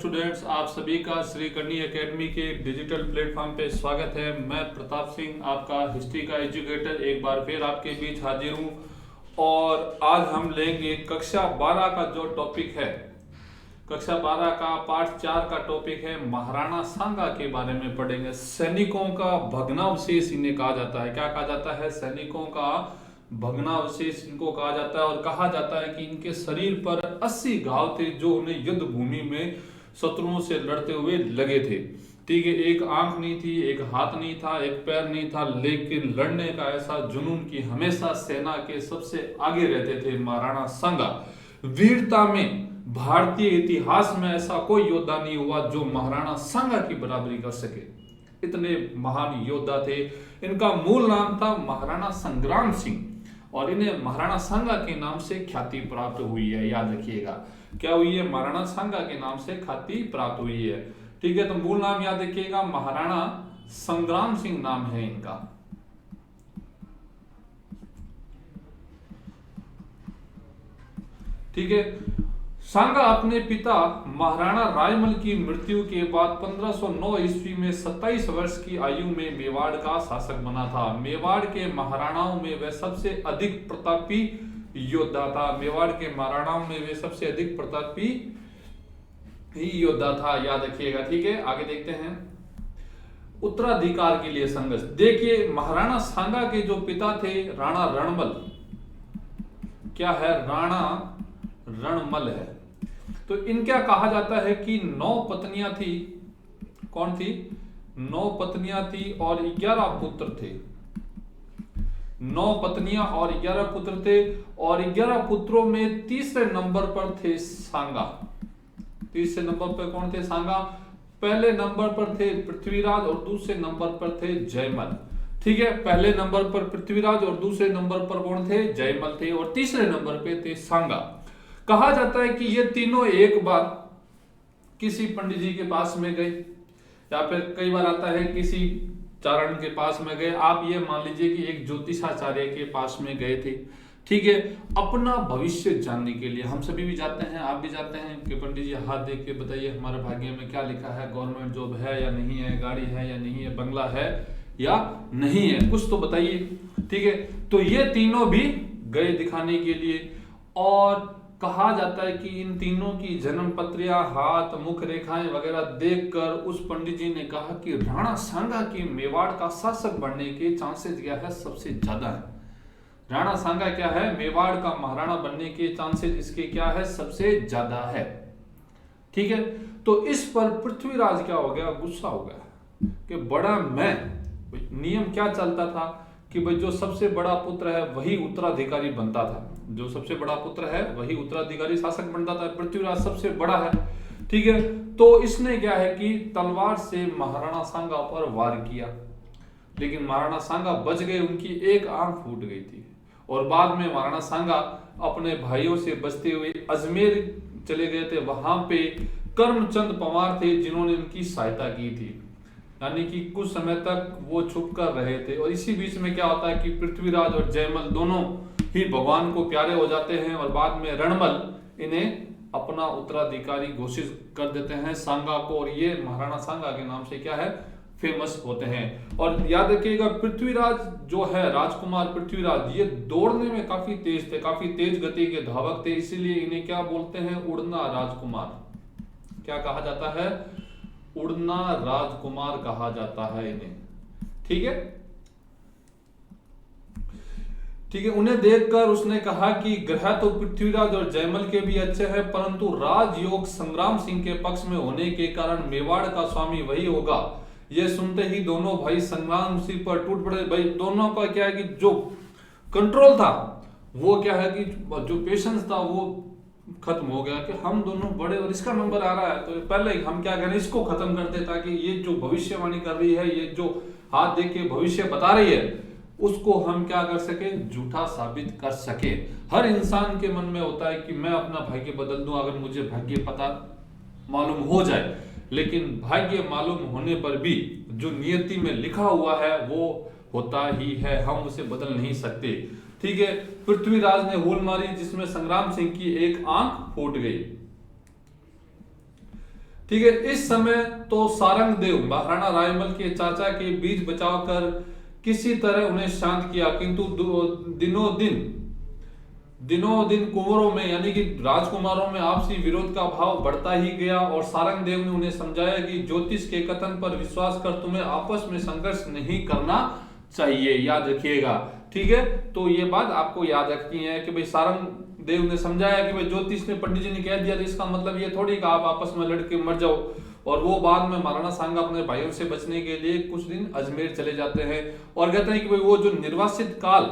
Students, आप सभी का श्री करनी एकेडमी के डिजिटल प्लेटफॉर्म पे स्वागत है। मैं प्रताप सिंह, आपका हिस्ट्री का एजुकेटर, एक बार फिर आपके बीच हाजिर हूँ। और आज हम लेंगे कक्षा 12 का जो टॉपिक है, कक्षा 12 का पार्ट 4 का टॉपिक है महाराणा सांगा के बारे में पढ़ेंगे। सैनिकों का भग्नावशेष इन्हें कहा जाता है। क्या कहा जाता है? सैनिकों का भग्नावशेष इनको कहा जाता है। और कहा जाता है कि इनके शरीर पर 80 घाव थे जो उन्हें युद्ध भूमि में शत्रुओं से लड़ते हुए लगे थे। ठीक है, एक आंख नहीं थी, एक हाथ नहीं था, एक पैर नहीं था, लेकिन लड़ने का ऐसा जुनून कि हमेशा सेना के सबसे आगे रहते थे महाराणा सांगा। वीरता में भारतीय इतिहास में ऐसा कोई योद्धा नहीं हुआ जो महाराणा सांगा की बराबरी कर सके। इतने महान योद्धा थे। इनका मूल नाम था महाराणा संग्राम सिंह और इन्हें महाराणा सांगा के नाम से ख्याति प्राप्त हुई है। याद रखिएगा, क्या हुई है? महाराणा सांगा के नाम से ख्याति प्राप्त हुई है। ठीक है, तो मूल नाम याद रखिएगा, महाराणा संग्राम सिंह नाम है इनका। ठीक है, सांगा अपने पिता महाराणा रायमल की मृत्यु के बाद 1509 ईस्वी में 27 वर्ष की आयु में मेवाड़ का शासक बना था। मेवाड़ के महाराणाओं में वह सबसे अधिक प्रतापी योद्धा था। मेवाड़ के महाराणाओं में वे सबसे अधिक प्रतापी ही योद्धा था। याद रखिएगा। ठीक है, आगे देखते हैं। उत्तराधिकार के लिए संघर्ष। देखिए, महाराणा सांगा के जो पिता थे राणा रणमल, क्या है? राणा रणमल है। तो इनका कहा जाता है कि 9 पत्नियां थी। कौन थी? 9 पत्नियां थी और 11 पुत्र थे। 9 पत्नियां और 11 पुत्र थे और 11 पुत्रों में तीसरे नंबर पर थे सांगा। तीसरे नंबर पर कौन थे? सांगा। पहले नंबर पर थे पृथ्वीराज और दूसरे नंबर पर थे जयमल। ठीक है, पहले नंबर पर पृथ्वीराज और दूसरे नंबर पर कौन थे? जयमल थे और तीसरे नंबर पे थे सांगा। कहा जाता है कि ये तीनों एक बार किसी पंडित जी के पास में गए, या फिर कई बार आता है किसी चारण के पास में गए। आप ये मान लीजिए कि एक ज्योतिषाचार्य के पास में गए थे। ठीक है, अपना भविष्य जानने के लिए। हम सभी भी जाते हैं, आप भी जाते हैं कि पंडित जी हाथ देख के बताइए हमारे भाग्य में क्या लिखा है, गवर्नमेंट जॉब है या नहीं है, गाड़ी है या नहीं है, बंगला है या नहीं है, कुछ तो बताइए। ठीक है, तो ये तीनों भी गए दिखाने के लिए। और कहा जाता है कि इन तीनों की जन्म पत्रियां, हाथ, मुख रेखाएं वगैरह देखकर उस पंडित जी ने कहा कि राणा सांगा की मेवाड़ का शासक बनने के चांसेस क्या है? सबसे ज्यादा है। राणा सांगा क्या है? मेवाड़ का महाराणा बनने के चांसेस इसके क्या है? सबसे ज्यादा है। ठीक है, तो इस पर पृथ्वीराज क्या हो गया? गुस्सा हो गया कि बड़ा मैं। नियम क्या चलता था कि भाई जो सबसे बड़ा पुत्र है वही उत्तराधिकारी बनता था। जो सबसे बड़ा पुत्र है वही उत्तराधिकारी शासक बनता था। पृथ्वीराज सबसे बड़ा है। ठीक है, तो इसने क्या है कि तलवार से महाराणा सांगा पर वार किया, लेकिन महाराणा सांगा बच गए। उनकी एक आंख फूट गई थी और बाद में महाराणा सांगा अपने भाइयों से बचते हुए अजमेर चले गए थे। वहां पे करमचंद पंवार थे जिन्होंने उनकी सहायता की थी, यानी कि कुछ समय तक वो छुप कर रहे थे। और इसी बीच में क्या होता है कि पृथ्वीराज और जयमल दोनों ही भगवान को प्यारे हो जाते हैं और बाद में रणमल इन्हें अपना उत्तराधिकारी घोषित कर देते हैं सांगा को, और ये महाराणा सांगा के नाम से क्या है? फेमस होते हैं। और याद रखिएगा, पृथ्वीराज जो है, राजकुमार पृथ्वीराज, ये दौड़ने में काफी तेज थे, काफी तेज गति के धावक थे। इसीलिए इन्हें क्या बोलते हैं? उड़ना राजकुमार। क्या कहा जाता है? उड़ना राजकुमार कहा जाता है इन्हें। ठीक है, ठीक है। उन्हें देखकर उसने कहा कि ग्रह तो पृथ्वीराज और जयमल के भी अच्छे हैं, परंतु राजयोग संग्राम सिंह के पक्ष में होने के कारण मेवाड़ का स्वामी वही होगा। ये सुनते ही दोनों भाई संग्राम सिंह पर टूट पड़े। भाई दोनों का क्या है कि जो कंट्रोल था वो क्या है कि जो पेशेंस था वो खत्म हो गया कि हम दोनों बड़े और इसका नंबर आ रहा है, तो पहले हम क्या करें, इसको खत्म करते ताकि ये जो भविष्यवाणी कर रही है, ये जो हाथ देख के भविष्य बता रही है, उसको हम क्या कर सके? झूठा साबित कर सके। हर इंसान के मन में होता है कि मैं अपना भाग्य बदल दूं अगर मुझे भाग्य पता मालूम हो जाए, लेकिन भाग्य मालूम होने पर भी जो नियति में लिखा हुआ है वो होता ही है, हम उसे बदल नहीं सकते। ठीक है, पृथ्वीराज ने हूल मारी जिसमें संग्राम सिंह की एक आंख फूट गई। ठीक है। इस समय तो सारंग देव महाराणा रायमल के चाचा के बीच बचाव कर किसी तरह उन्हें शांत किया, किंतु दिनों दिन कुंवरों में यानी कि राजकुमारों में आपसी विरोध का भाव बढ़ता ही गया और सारंग देव ने उन्हें समझाया कि ज्योतिष के कथन पर विश्वास कर तुम्हें आपस में संघर्ष नहीं करना चाहिए। याद रखिएगा, ठीक है। तो ये बात आपको याद रखनी है कि भाई सारंग देव ने समझाया कि भाई ज्योतिष ने, पंडित जी ने कह दिया, तो इसका मतलब ये थोड़ी कि आप आपस में लड़के मर जाओ। और वो बाद में महाराणा सांगा अपने भाइयों से बचने के लिए कुछ दिन अजमेर चले जाते हैं और कहते हैं कि भाई वो जो निर्वासित काल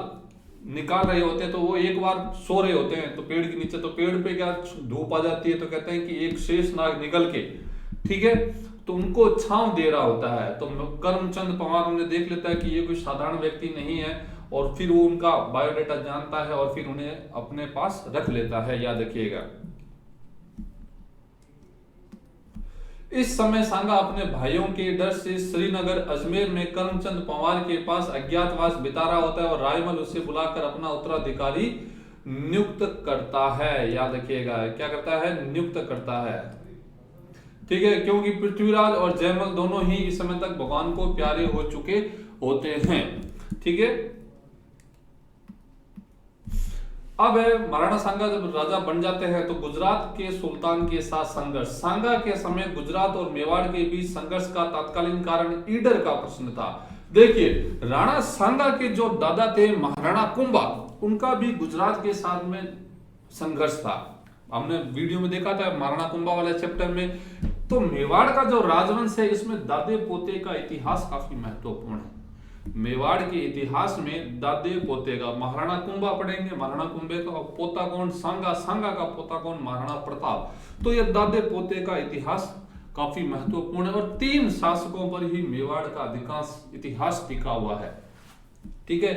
निकाल रहे होते हैं तो वो एक बार सो रहे होते हैं तो पेड़ के नीचे, तो पेड़ पे क्या धूप आ जाती है, तो कहते हैं कि एक शेष नाग निकल के, ठीक है, तो उनको छांव दे रहा होता है। तो करमचंद पवार उन्हें देख लेता है कि ये कोई साधारण व्यक्ति नहीं है और फिर वो उनका बायोडाटा जानता है और फिर उन्हें अपने पास रख लेता है। याद रखिएगा। इस समय सांगा अपने भाइयों के डर से श्रीनगर अजमेर में करमचंद पवार के पास अज्ञातवास बिता रहा होता है और रायमल उसे बुलाकर अपना उत्तराधिकारी नियुक्त करता है। याद रखिएगा, क्या करता है? नियुक्त करता है, ठीक है, क्योंकि पृथ्वीराज और जयमल दोनों ही इस समय तक भगवान को प्यारे हो चुके होते हैं, ठीक है। अब महाराणा सांगा जब राजा बन जाते हैं तो गुजरात के सुल्तान के साथ संघर्ष। सांगा के समय गुजरात और मेवाड़ के बीच संघर्ष का तत्कालीन कारण ईडर का प्रश्न था। देखिए, राणा सांगा के जो दादा थे महाराणा कुंभा, उनका भी गुजरात के साथ में संघर्ष था। हमने वीडियो में देखा था महाराणा कुंभा वाले चैप्टर में। तो मेवाड़ का जो राजवंश है इसमें दादे पोते का इतिहास काफी महत्वपूर्ण है। मेवाड़ के इतिहास में दादे पोते का महाराणा कुंभा पढ़ेंगे, महाराणा कुंभे का पोता कौन? सांगा, सांगा का पोता कौन? महाराणा प्रताप। तो यह दादे पोते का इतिहास काफी महत्वपूर्ण है और 3 शासकों पर ही मेवाड़ का अधिकांश इतिहास टिका हुआ है, ठीक है।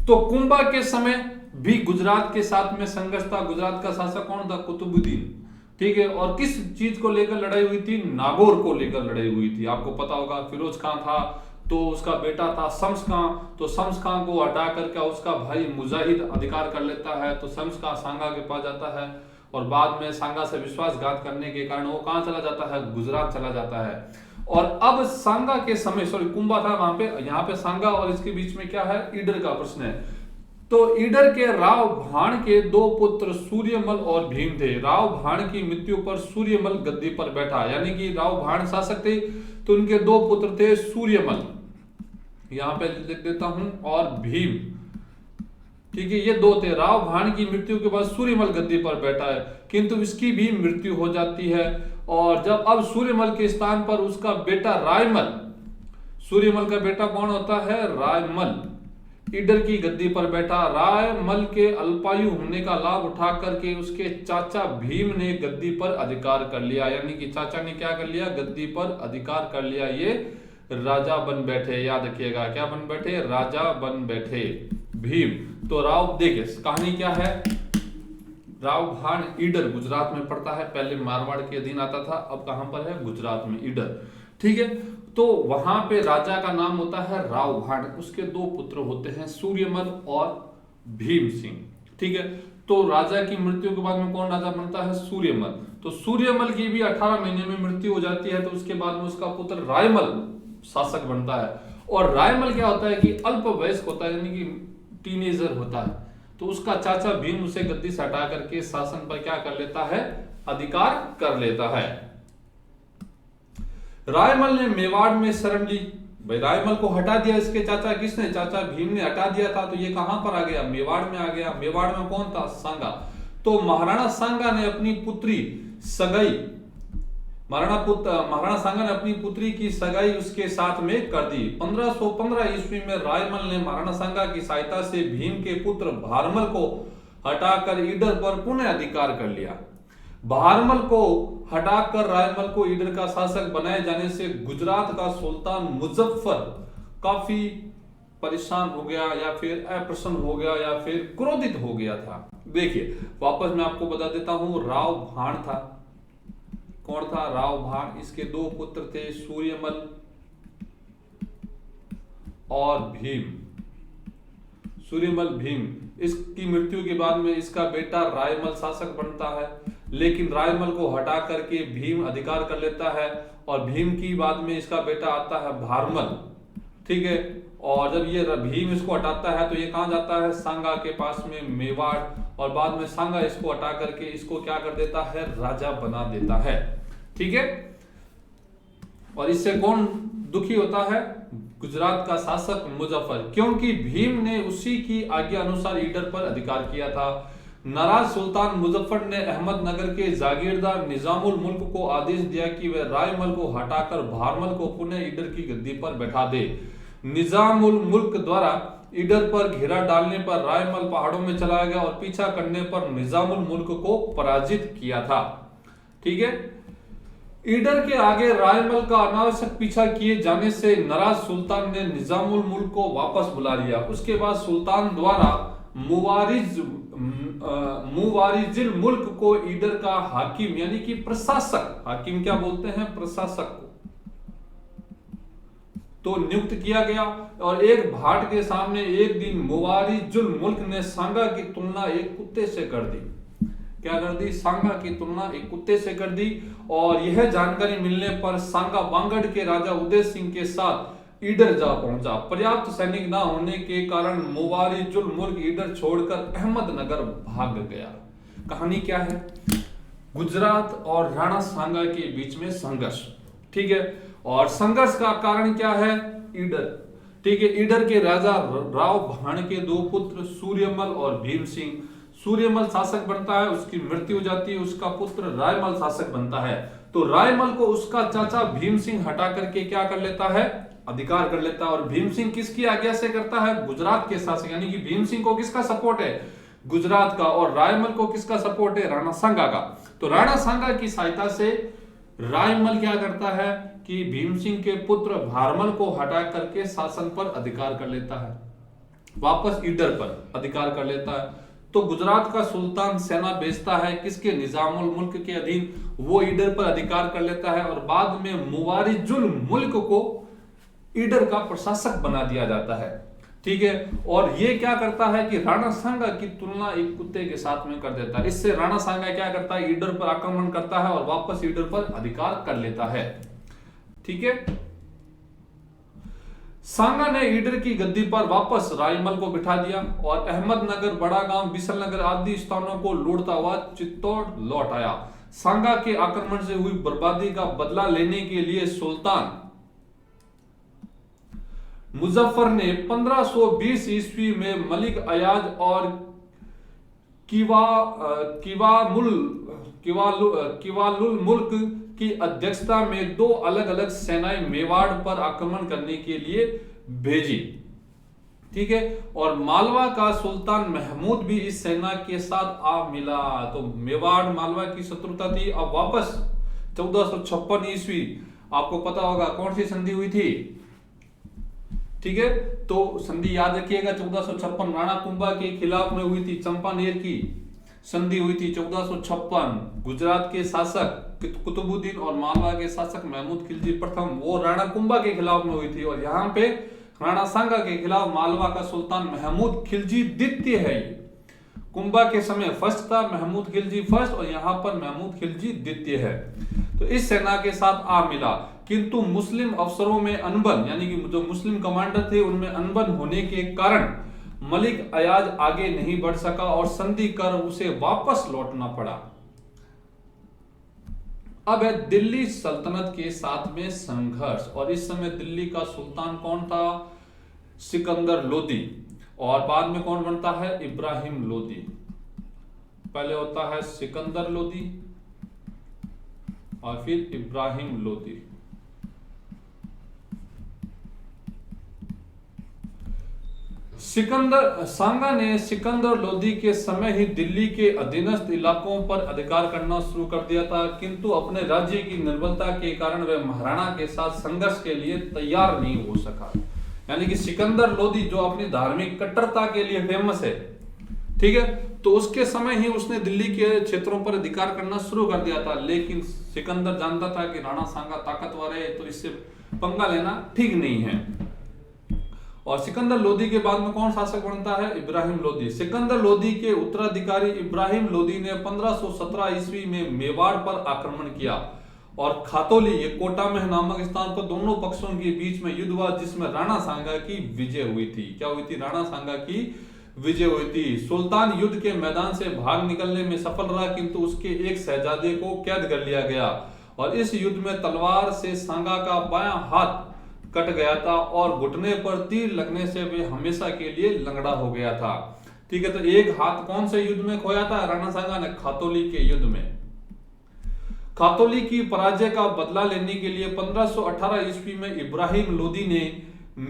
तो कुंभा के समय भी गुजरात के साथ में संघर्ष था। गुजरात का शासक कौन था? कुतुबुद्दीन, ठीक है। और किस चीज को लेकर लड़ाई हुई थी? नागौर को लेकर लड़ाई हुई थी। आपको पता होगा फिरोज खान था तो उसका बेटा था शम्स खां, तो शम्स खां को हटा करके उसका भाई मुजाहिद अधिकार कर लेता है। तो शम्स खां सांगा के पास जाता है और बाद में सांगा से विश्वासघात करने के कारण वो कहां चला जाता है? गुजरात चला जाता है। और अब सांगा के समय, सॉरी कुंभा था वहां पे, यहाँ पे सांगा और इसके बीच में क्या है? ईडर का प्रश्न है। तो ईडर के राव भाण के 2 पुत्र सूर्यमल और भीम थे। राव भाण की मृत्यु पर सूर्यमल गद्दी पर बैठा, यानी कि राव भाण शासक थे तो उनके 2 पुत्र थे, सूर्यमल, यहां पे लिख देता हूं, और भीम, ठीक है, ये 2 थे। राव भाण की मृत्यु के बाद सूर्यमल गद्दी पर बैठा है, किंतु इसकी भी मृत्यु हो जाती है। और जब अब सूर्यमल के स्थान पर उसका बेटा रायमल, सूर्यमल का बेटा कौन होता है? रायमल, ईडर की गद्दी पर बैठा। रायमल के अल्पायु होने का लाभ उठा करके उसके चाचा भीम ने गद्दी पर अधिकार कर लिया, यानी कि चाचा ने क्या कर लिया? गद्दी पर अधिकार कर लिया। ये राजा बन बैठे। याद रखिएगा, क्या बन बैठे? राजा बन बैठे भीम। तो राव, देखिए कहानी क्या है? राव भाण ईडर गुजरात में पड़ता है, पहले मारवाड़ के अधीन आता था, अब कहां पर है? गुजरात में, ईडर, ठीक है। तो वहां पे राजा का नाम होता है राव भाण, उसके 2 पुत्र होते हैं, सूर्यमल और भीम सिंह, ठीक है। तो राजा की मृत्यु के बाद में कौन राजा बनता है? सूर्यमल। तो सूर्यमल की भी 18 महीने में मृत्यु हो जाती है, तो उसके बाद में उसका पुत्र रायमल शासक बनता है। और रायमल क्या होता है कि अल्प वयस्क होता है, यानी कि टीनेजर होता है। तो उसका चाचा भीम उसे गद्दी से हटा करके शासन पर क्या कर लेता है? अधिकार कर लेता है। रायमल ने मेवाड़ में शरण ली। भाई रायमल को हटा दिया इसके चाचा, किसने? चाचा भीम ने हटा दिया था। तो ये कहां पर आ गया? मेवाड़ में आ गया। मेवाड़ में कौन था? सांगा। तो महाराणा सांगा ने अपनी पुत्री सगाई, महाराणा सांगा ने अपनी पुत्री की सगाई उसके साथ में कर दी। 1515 ईस्वी में रायमल ने महाराणा सांगा की सहायता से भीम के पुत्र भारमल को हटाकर ईडर पर पुनः अधिकार कर लिया। भारमल को हटाकर रायमल को ईडर का शासक बनाए जाने से गुजरात का सुल्तान मुजफ्फर काफी परेशान हो गया, या फिर अप्रसन्न हो गया, या फिर क्रोधित हो गया था। देखिए वापस मैं आपको बता देता हूं, राव भाण था, कौन था? राव भाण। इसके 2 पुत्र थे, सूर्यमल और भीम। सूर्यमल भीम, इसकी मृत्यु के बाद में इसका बेटा रायमल शासक बनता है, लेकिन रायमल को हटा करके भीम अधिकार कर लेता है और भीम की बाद में इसका बेटा आता है भारमल। ठीक है, और जब ये भीम इसको हटाता है तो ये कहां जाता है, सांगा के पास में मेवाड़, और बाद में सांगा इसको हटा करके इसको क्या कर देता है, राजा बना देता है। ठीक है, और इससे कौन दुखी होता है, गुजरात का शासक मुजफ्फर, क्योंकि भीम ने उसी की आज्ञा अनुसार ईडर पर अधिकार किया था। नाराज सुल्तान मुजफ्फर ने अहमदनगर के जागीरदार निजामुल मुल्क को आदेश दिया कि वह रायमल को हटाकर भारमल को पुनः ईडर की गद्दी पर बैठा दे। निजामुल मुल्क द्वारा ईडर पर घेरा डालने पर रायमल पहाड़ों में चला गया और पीछा करने पर निजामुल मुल्क को पराजित किया था। ठीक है, ईडर के आगे रायमल का अनावश्यक पीछा किए जाने से नाराज सुल्तान ने निजामुल मुल्क को वापस बुला लिया। उसके बाद सुल्तान द्वारा मुवारिजिल मुल्क को ईडर का हाकिम यानी कि प्रशासक, हाकिम क्या बोलते हैं, प्रशासक तो नियुक्त किया गया। और एक भाट के सामने एक दिन मुवारिजुल मुल्क ने सांगा की तुलना एक कुत्ते से कर दी। क्या कर दी, सांगा की तुलना एक कुत्ते से कर दी। और यह जानकारी मिलने पर सांगा वांगड़ के राजा उदय सिंह के साथ ईडर जा पहुंचा। पर्याप्त सैनिक न होने के कारण मुवारिजुल मुल्क ईडर छोड़कर अहमदनगर भाग गया। कहानी क्या है, गुजरात और राणा सांगा के बीच में संघर्ष। ठीक है, और संघर्ष का कारण क्या है, ईडर। ठीक है, ईडर के राजा राव भाण के दो पुत्र सूर्यमल और भीम सिंह। सूर्यमल शासक बनता है, उसकी मृत्यु हो जाती है, उसका पुत्र रायमल शासक बनता है। तो रायमल को उसका चाचा भीम सिंह हटा करके क्या कर लेता है, अधिकार कर लेता है। और भीम सिंह किसकी आज्ञा से करता है, गुजरात के शासक, यानी कि भीम सिंह को किसका सपोर्ट है, गुजरात का, और रायमल को किसका सपोर्ट है, राणा सांगा का। तो राणा सांगा की सहायता से रायमल क्या करता है कि भीम सिंह के पुत्र भारमल को हटा करके शासन पर अधिकार कर लेता है, वापस ईडर पर अधिकार कर लेता है। तो गुजरात का सुल्तान सेना भेजता है किसके, निजामुल मुल्क के अधीन, वो ईडर पर अधिकार कर लेता है और बाद में मुवारिजुल मुल्क को ईडर का प्रशासक बना दिया जाता है। ठीक है, और ये क्या करता है कि राणा सांगा की तुलना एक कुत्ते के साथ में कर देता है। इससे राणा सांगा क्या करता है, ईडर पर आक्रमण करता है और वापस ईडर पर अधिकार कर लेता है। ठीक है, सांगा ने ईडर की गद्दी पर वापस रायमल को बिठा दिया और अहमदनगर, बड़ा गांव, बिसलनगर आदि स्थानों को लूटता हुआ चित्तौड़ लौट आया। सांगा के आक्रमण से हुई बर्बादी का बदला लेने के लिए सुल्तान मुजफ्फर ने 1520 ईस्वी में मलिक अयाज और किवालुल मुल्क की अध्यक्षता में दो अलग अलग सेनाएं मेवाड़ पर आक्रमण करने के लिए भेजी। ठीक है, और मालवा का सुल्तान महमूद भी इस सेना के साथ आ मिला। तो मेवाड़ मालवा की शत्रुता थी। अब वापस 1456 ईस्वी, आपको पता होगा कौन सी संधि हुई थी। ठीक है, तो संधि याद रखिएगा, 1456 राणा कुंभा के खिलाफ में हुई थी। चंपानेर की संधि हुई थी 1456। गुजरात के शासक कुतुबुद्दीन और मालवा के शासक महमूद खिलजी प्रथम, वो राणा कुंभा के खिलाफ में हुई थी। और यहाँ पे राणा सांगा के खिलाफ मालवा का सुल्तान महमूद खिलजी द्वितीय है। कुंभा के समय फर्स्ट था, महमूद खिलजी फर्स्ट, और यहाँ पर महमूद खिलजी द्वितीय है। तो इस सेना के साथ आ मिला, किंतु मुस्लिम अफसरों में अनबन, यानी कि जो मुस्लिम कमांडर थे उनमें अनबन होने के कारण मलिक अयाज आगे नहीं बढ़ सका और संधि कर उसे वापस लौटना पड़ा। अब है दिल्ली सल्तनत के साथ में संघर्ष, और इस समय दिल्ली का सुल्तान कौन था, सिकंदर लोदी, और बाद में कौन बनता है, इब्राहिम लोदी। पहले होता है सिकंदर लोदी और फिर इब्राहिम लोदी। सांगा ने सिकंदर लोदी के समय ही दिल्ली के अधीनस्थ इलाकों पर अधिकार करना शुरू कर दिया था, किंतु अपने राज्य की निर्बलता के कारण वह महाराणा के साथ संघर्ष के लिए तैयार नहीं हो सका। यानी कि सिकंदर लोदी जो अपनी धार्मिक कट्टरता के लिए फेमस है, ठीक है, तो उसके समय ही उसने दिल्ली के क्षेत्रों पर अधिकार करना शुरू कर दिया था। लेकिन सिकंदर जानता था कि राणा सांगा ताकतवर है, तो इससे पंगा लेना ठीक नहीं है। और सिकंदर लोदी के बाद में कौन शासक बनता है? इब्राहिम लोदी। सिकंदर लोदी के उत्तराधिकारी इब्राहिम लोदी ने 1517 ईस्वी में मेवाड़ पर आक्रमण किया और खातौली, ये कोटा में नामक स्थान पर दोनों पक्षों के बीच में युद्ध हुआ, जिसमें राणा सांगा की विजय हुई थी। क्या हुई थी? राणा सांगा की विजय हुई थी। सुल्तान युद्ध के मैदान से भाग निकलने में सफल रहा, किंतु उसके एक शहजादे को कैद कर लिया गया और इस युद्ध में तलवार से सांगा का बायां हाथ कट गया था और घुटने पर तीर लगने से वे हमेशा के लिए लंगड़ा हो गया था। ठीक है, तो एक हाथ कौन से युद्ध में खोया था? राणा सांगा ने खातौली के युद्ध में। खातौली की पराजय का बदला लेने के लिए 1518 ईस्वी में इब्राहिम लोदी ने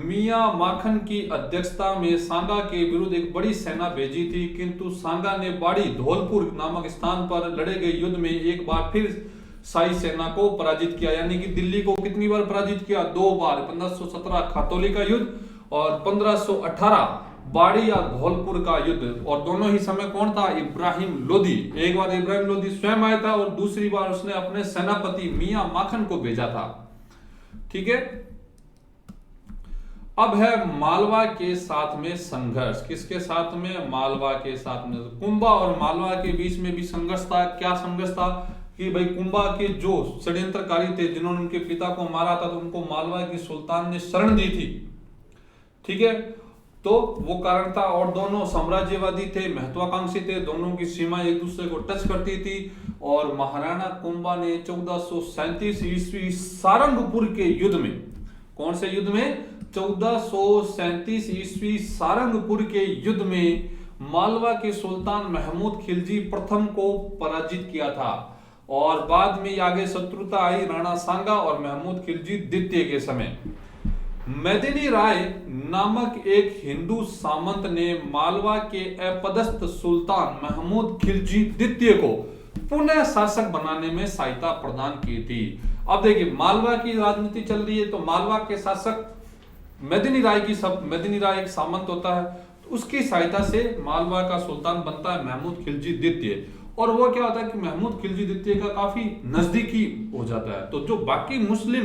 मियां माखन की अध्यक्षता में सांगा के विरुद्ध एक बड़ी सेना भेजी थी, किंतु सांगा ने बाड़ी धौलपुर नामक स्थान पर लड़े गए युद्ध में एक बार फिर शाही सेना को पराजित किया। यानी कि दिल्ली को कितनी बार पराजित किया? 2 बार। 1517 खातौली का युद्ध और 1518 बाड़ी या धौलपुर का युद्ध। और दोनों ही समय कौन था? इब्राहिम लोदी। एक बार इब्राहिम लोदी स्वयं आया था और दूसरी बार उसने अपने सेनापति मियां माखन को भेजा था। ठीक है, अब है मालवा के साथ में संघर्ष। किसके साथ में? मालवा के साथ में। कुंभा और मालवा के बीच में भी संघर्ष था। क्या संघर्ष था? कि भाई कुंभा के जो षड्यंत्रकारी थे, जिन्होंने उनके पिता को मारा था, तो उनको मालवा की सुल्तान ने शरण दी थी। ठीक है, तो वो कारण था। और दोनों साम्राज्यवादी थे, महत्वाकांक्षी थे, दोनों की सीमा एक दूसरे को टच करती थी। और महाराणा कुंभा ने 1437 ईस्वी सारंगपुर के युद्ध में, कौन से युद्ध में? 1437 ईस्वी सारंगपुर के युद्ध में मालवा के सुल्तान महमूद खिलजी प्रथम को पराजित किया था। और बाद में आगे शत्रुता आई राणा सांगा और महमूद खिलजी द्वितीय के समय। मेदिनी राय नामक एक हिंदू सामंत ने मालवा के अपदस्थ सुल्तान महमूद खिलजी द्वितीय को पुनः शासक बनाने में सहायता प्रदान की थी। अब देखिए, मालवा की राजनीति चल रही है, तो मालवा के शासक मेदिनी राय एक सामंत होता है, तो उसकी सहायता से मालवा का सुल्तान बनता है महमूद खिलजी द्वितीय। और वो क्या होता है कि महमूद खिलजी द्वितीय का काफी नजदीकी हो जाता है। तो जो बाकी मुस्लिम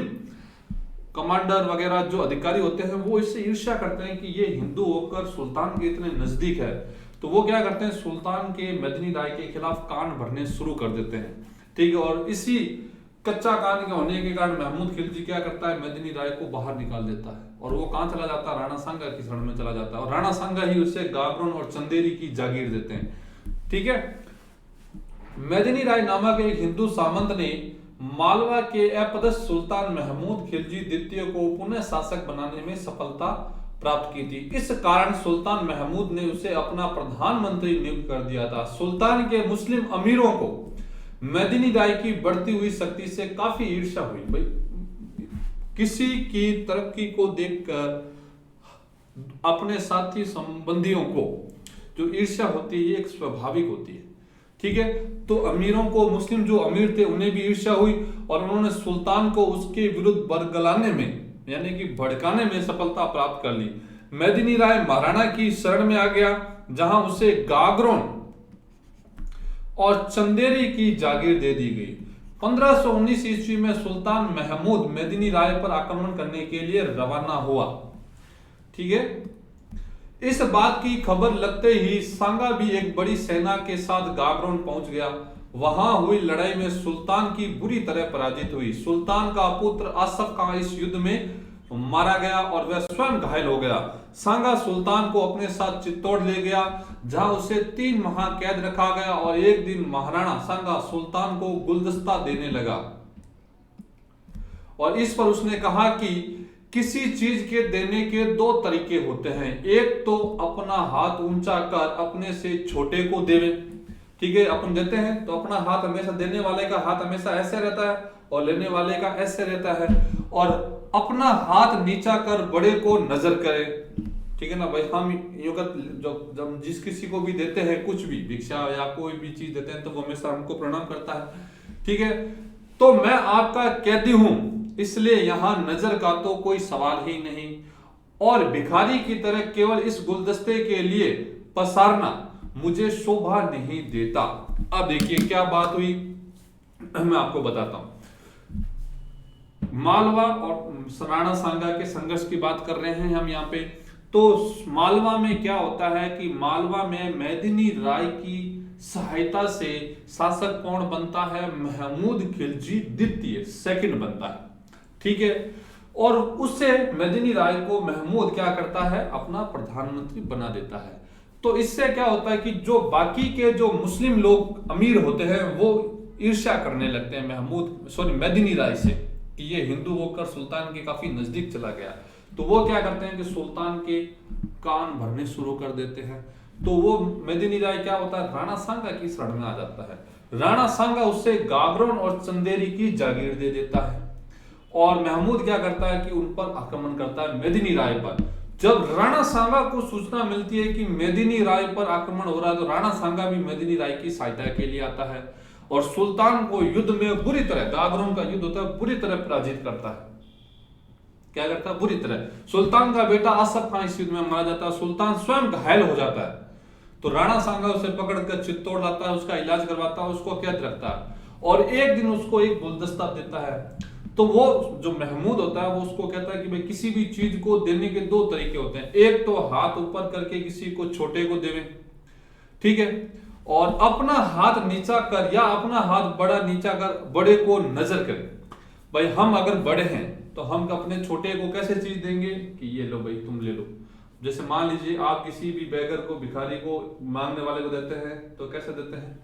कमांडर वगैरह जो अधिकारी होते हैं, वो इससे ईर्ष्या करते हैं कि ये हिंदू होकर सुल्तान के इतने नजदीक है, तो वो क्या करते हैं, सुल्तान के मेदिनी राय के खिलाफ कान भरने शुरू कर देते हैं। ठीक है, और इसी कच्चा कान के होने के कारण महमूद खिलजी क्या करता है, मेदिनी राय को बाहर निकाल देता है और वो कहां चला जाता है? राणा सांगा की शरण में चला जाता है। और राणा सांगा ही उसे गागरोन और चंदेरी की जागीर देते हैं। ठीक है, मेदिनी राय नामक एक हिंदू सामंत ने मालवा के अपदस्थ सुल्तान महमूद खिलजी द्वितीय को पुनः शासक बनाने में सफलता प्राप्त की थी। इस कारण सुल्तान महमूद ने उसे अपना प्रधानमंत्री नियुक्त कर दिया था। सुल्तान के मुस्लिम अमीरों को मेदिनी राय की बढ़ती हुई शक्ति से काफी ईर्ष्या हुई। भाई, किसी की तरक्की को देखकर अपने साथी संबंधियों को जो ईर्ष्या होती है, एक स्वाभाविक होती है। ठीक है, तो अमीरों को, मुस्लिम जो अमीर थे, उन्हें भी ईर्ष्या हुई और उन्होंने सुल्तान को उसके विरुद्ध बरगलाने में, यानी कि भड़काने में सफलता प्राप्त कर ली। मेदिनी राय महाराणा की शरण में आ गया, जहां उसे गागरोन और चंदेरी की जागीर दे दी गई। 1519 ईस्वी में सुल्तान महमूद मेदिनी राय पर आक्रमण करने के लिए रवाना हुआ। ठीक है, इस बात की खबर लगते ही सांगा भी एक बड़ी सेना के साथ गागरोन पहुंच गया। वहां हुई लड़ाई में सुल्तान की बुरी तरह पराजित हुई। सुल्तान का पुत्र आसफ खां इस युद्ध में मारा गया और वह स्वयं घायल हो गया। सांगा सुल्तान को अपने साथ चित्तौड़ ले गया, जहां उसे 3 माह कैद रखा गया और एक दिन महाराणा सांगा सुल्तान को गुलदस्ता देने लगा और इस पर उसने कहा कि किसी चीज के देने के 2 तरीके होते हैं, एक तो अपना हाथ ऊंचा कर अपने से छोटे को देवे। ठीक है, अपन देते हैं तो अपना हाथ हमेशा, देने वाले का हाथ हमेशा ऐसे रहता है और लेने वाले का ऐसे रहता है, और अपना हाथ नीचा कर बड़े को नजर करे। ठीक है ना भाई, हम जब जिस किसी को भी देते हैं कुछ भी, भिक्षा या कोई भी चीज देते हैं, तो वो हमेशा हमको प्रणाम करता है। ठीक है, तो मैं आपका कैदी हूं, इसलिए यहां नजर का तो कोई सवाल ही नहीं, और भिखारी की तरह केवल इस गुलदस्ते के लिए पसारना मुझे शोभा नहीं देता। अब देखिए क्या बात हुई, मैं आपको बताता हूं। मालवा और राणा सांगा के संघर्ष की बात कर रहे हैं हम यहाँ पे। तो मालवा में क्या होता है कि मालवा में मेदिनी राय की सहायता से शासक कौन बनता है? महमूद खिलजी द्वितीय, सेकंड बनता है। ठीक है, और उससे मेदिनी राय को महमूद क्या करता है? अपना प्रधानमंत्री बना देता है। तो इससे क्या होता है कि जो बाकी के जो मुस्लिम लोग अमीर होते हैं वो ईर्ष्या करने लगते हैं मेदिनी राय से कि ये हिंदू होकर सुल्तान के काफी नजदीक चला गया। तो वो क्या करते हैं कि सुल्तान के कान भरने शुरू कर देते हैं। तो वो मेदिनी राय क्या होता है? राणा सांगा की शरण में आ जाता है। राणा सांगा उससे गागरोन और चंदेरी की जागीर दे देता है और महमूद क्या करता है कि उन पर आक्रमण करता है, मेदिनी राय पर। जब राणा सांगा को सूचना मिलती है कि मेदिनी राय पर आक्रमण हो रहा है तो राणा सांगा भी मेदिनी राय की सहायता के लिए आता है और सुल्तान को युद्ध में बुरी तरह, गागरोन का युद्ध होता है, बुरी तरह पराजित करता है। क्या करता है? बुरी तरह। सुल्तान का बेटा आसफ खान इस युद्ध में मारा जाता है, सुल्तान स्वयं घायल हो जाता है। तो राणा सांगा उसे पकड़कर चित्तौड़ लाता है, उसका इलाज करवाता है, उसको कैद रखता है और एक दिन उसको एक गुलदस्ता देता है। तो वो जो महमूद होता है वो उसको कहता है कि भाई किसी भी चीज को देने के दो तरीके होते हैं, एक तो हाथ ऊपर करके किसी को छोटे को देवे, ठीक है, और अपना हाथ नीचा कर या अपना हाथ बड़ा नीचा कर बड़े को नजर करे। भाई हम अगर बड़े हैं तो हम अपने छोटे को कैसे चीज देंगे कि ये लो भाई तुम ले लो। जैसे मान लीजिए आप किसी भी बेगर को, भिखारी को, मांगने वाले को देते हैं तो कैसे देते हैं?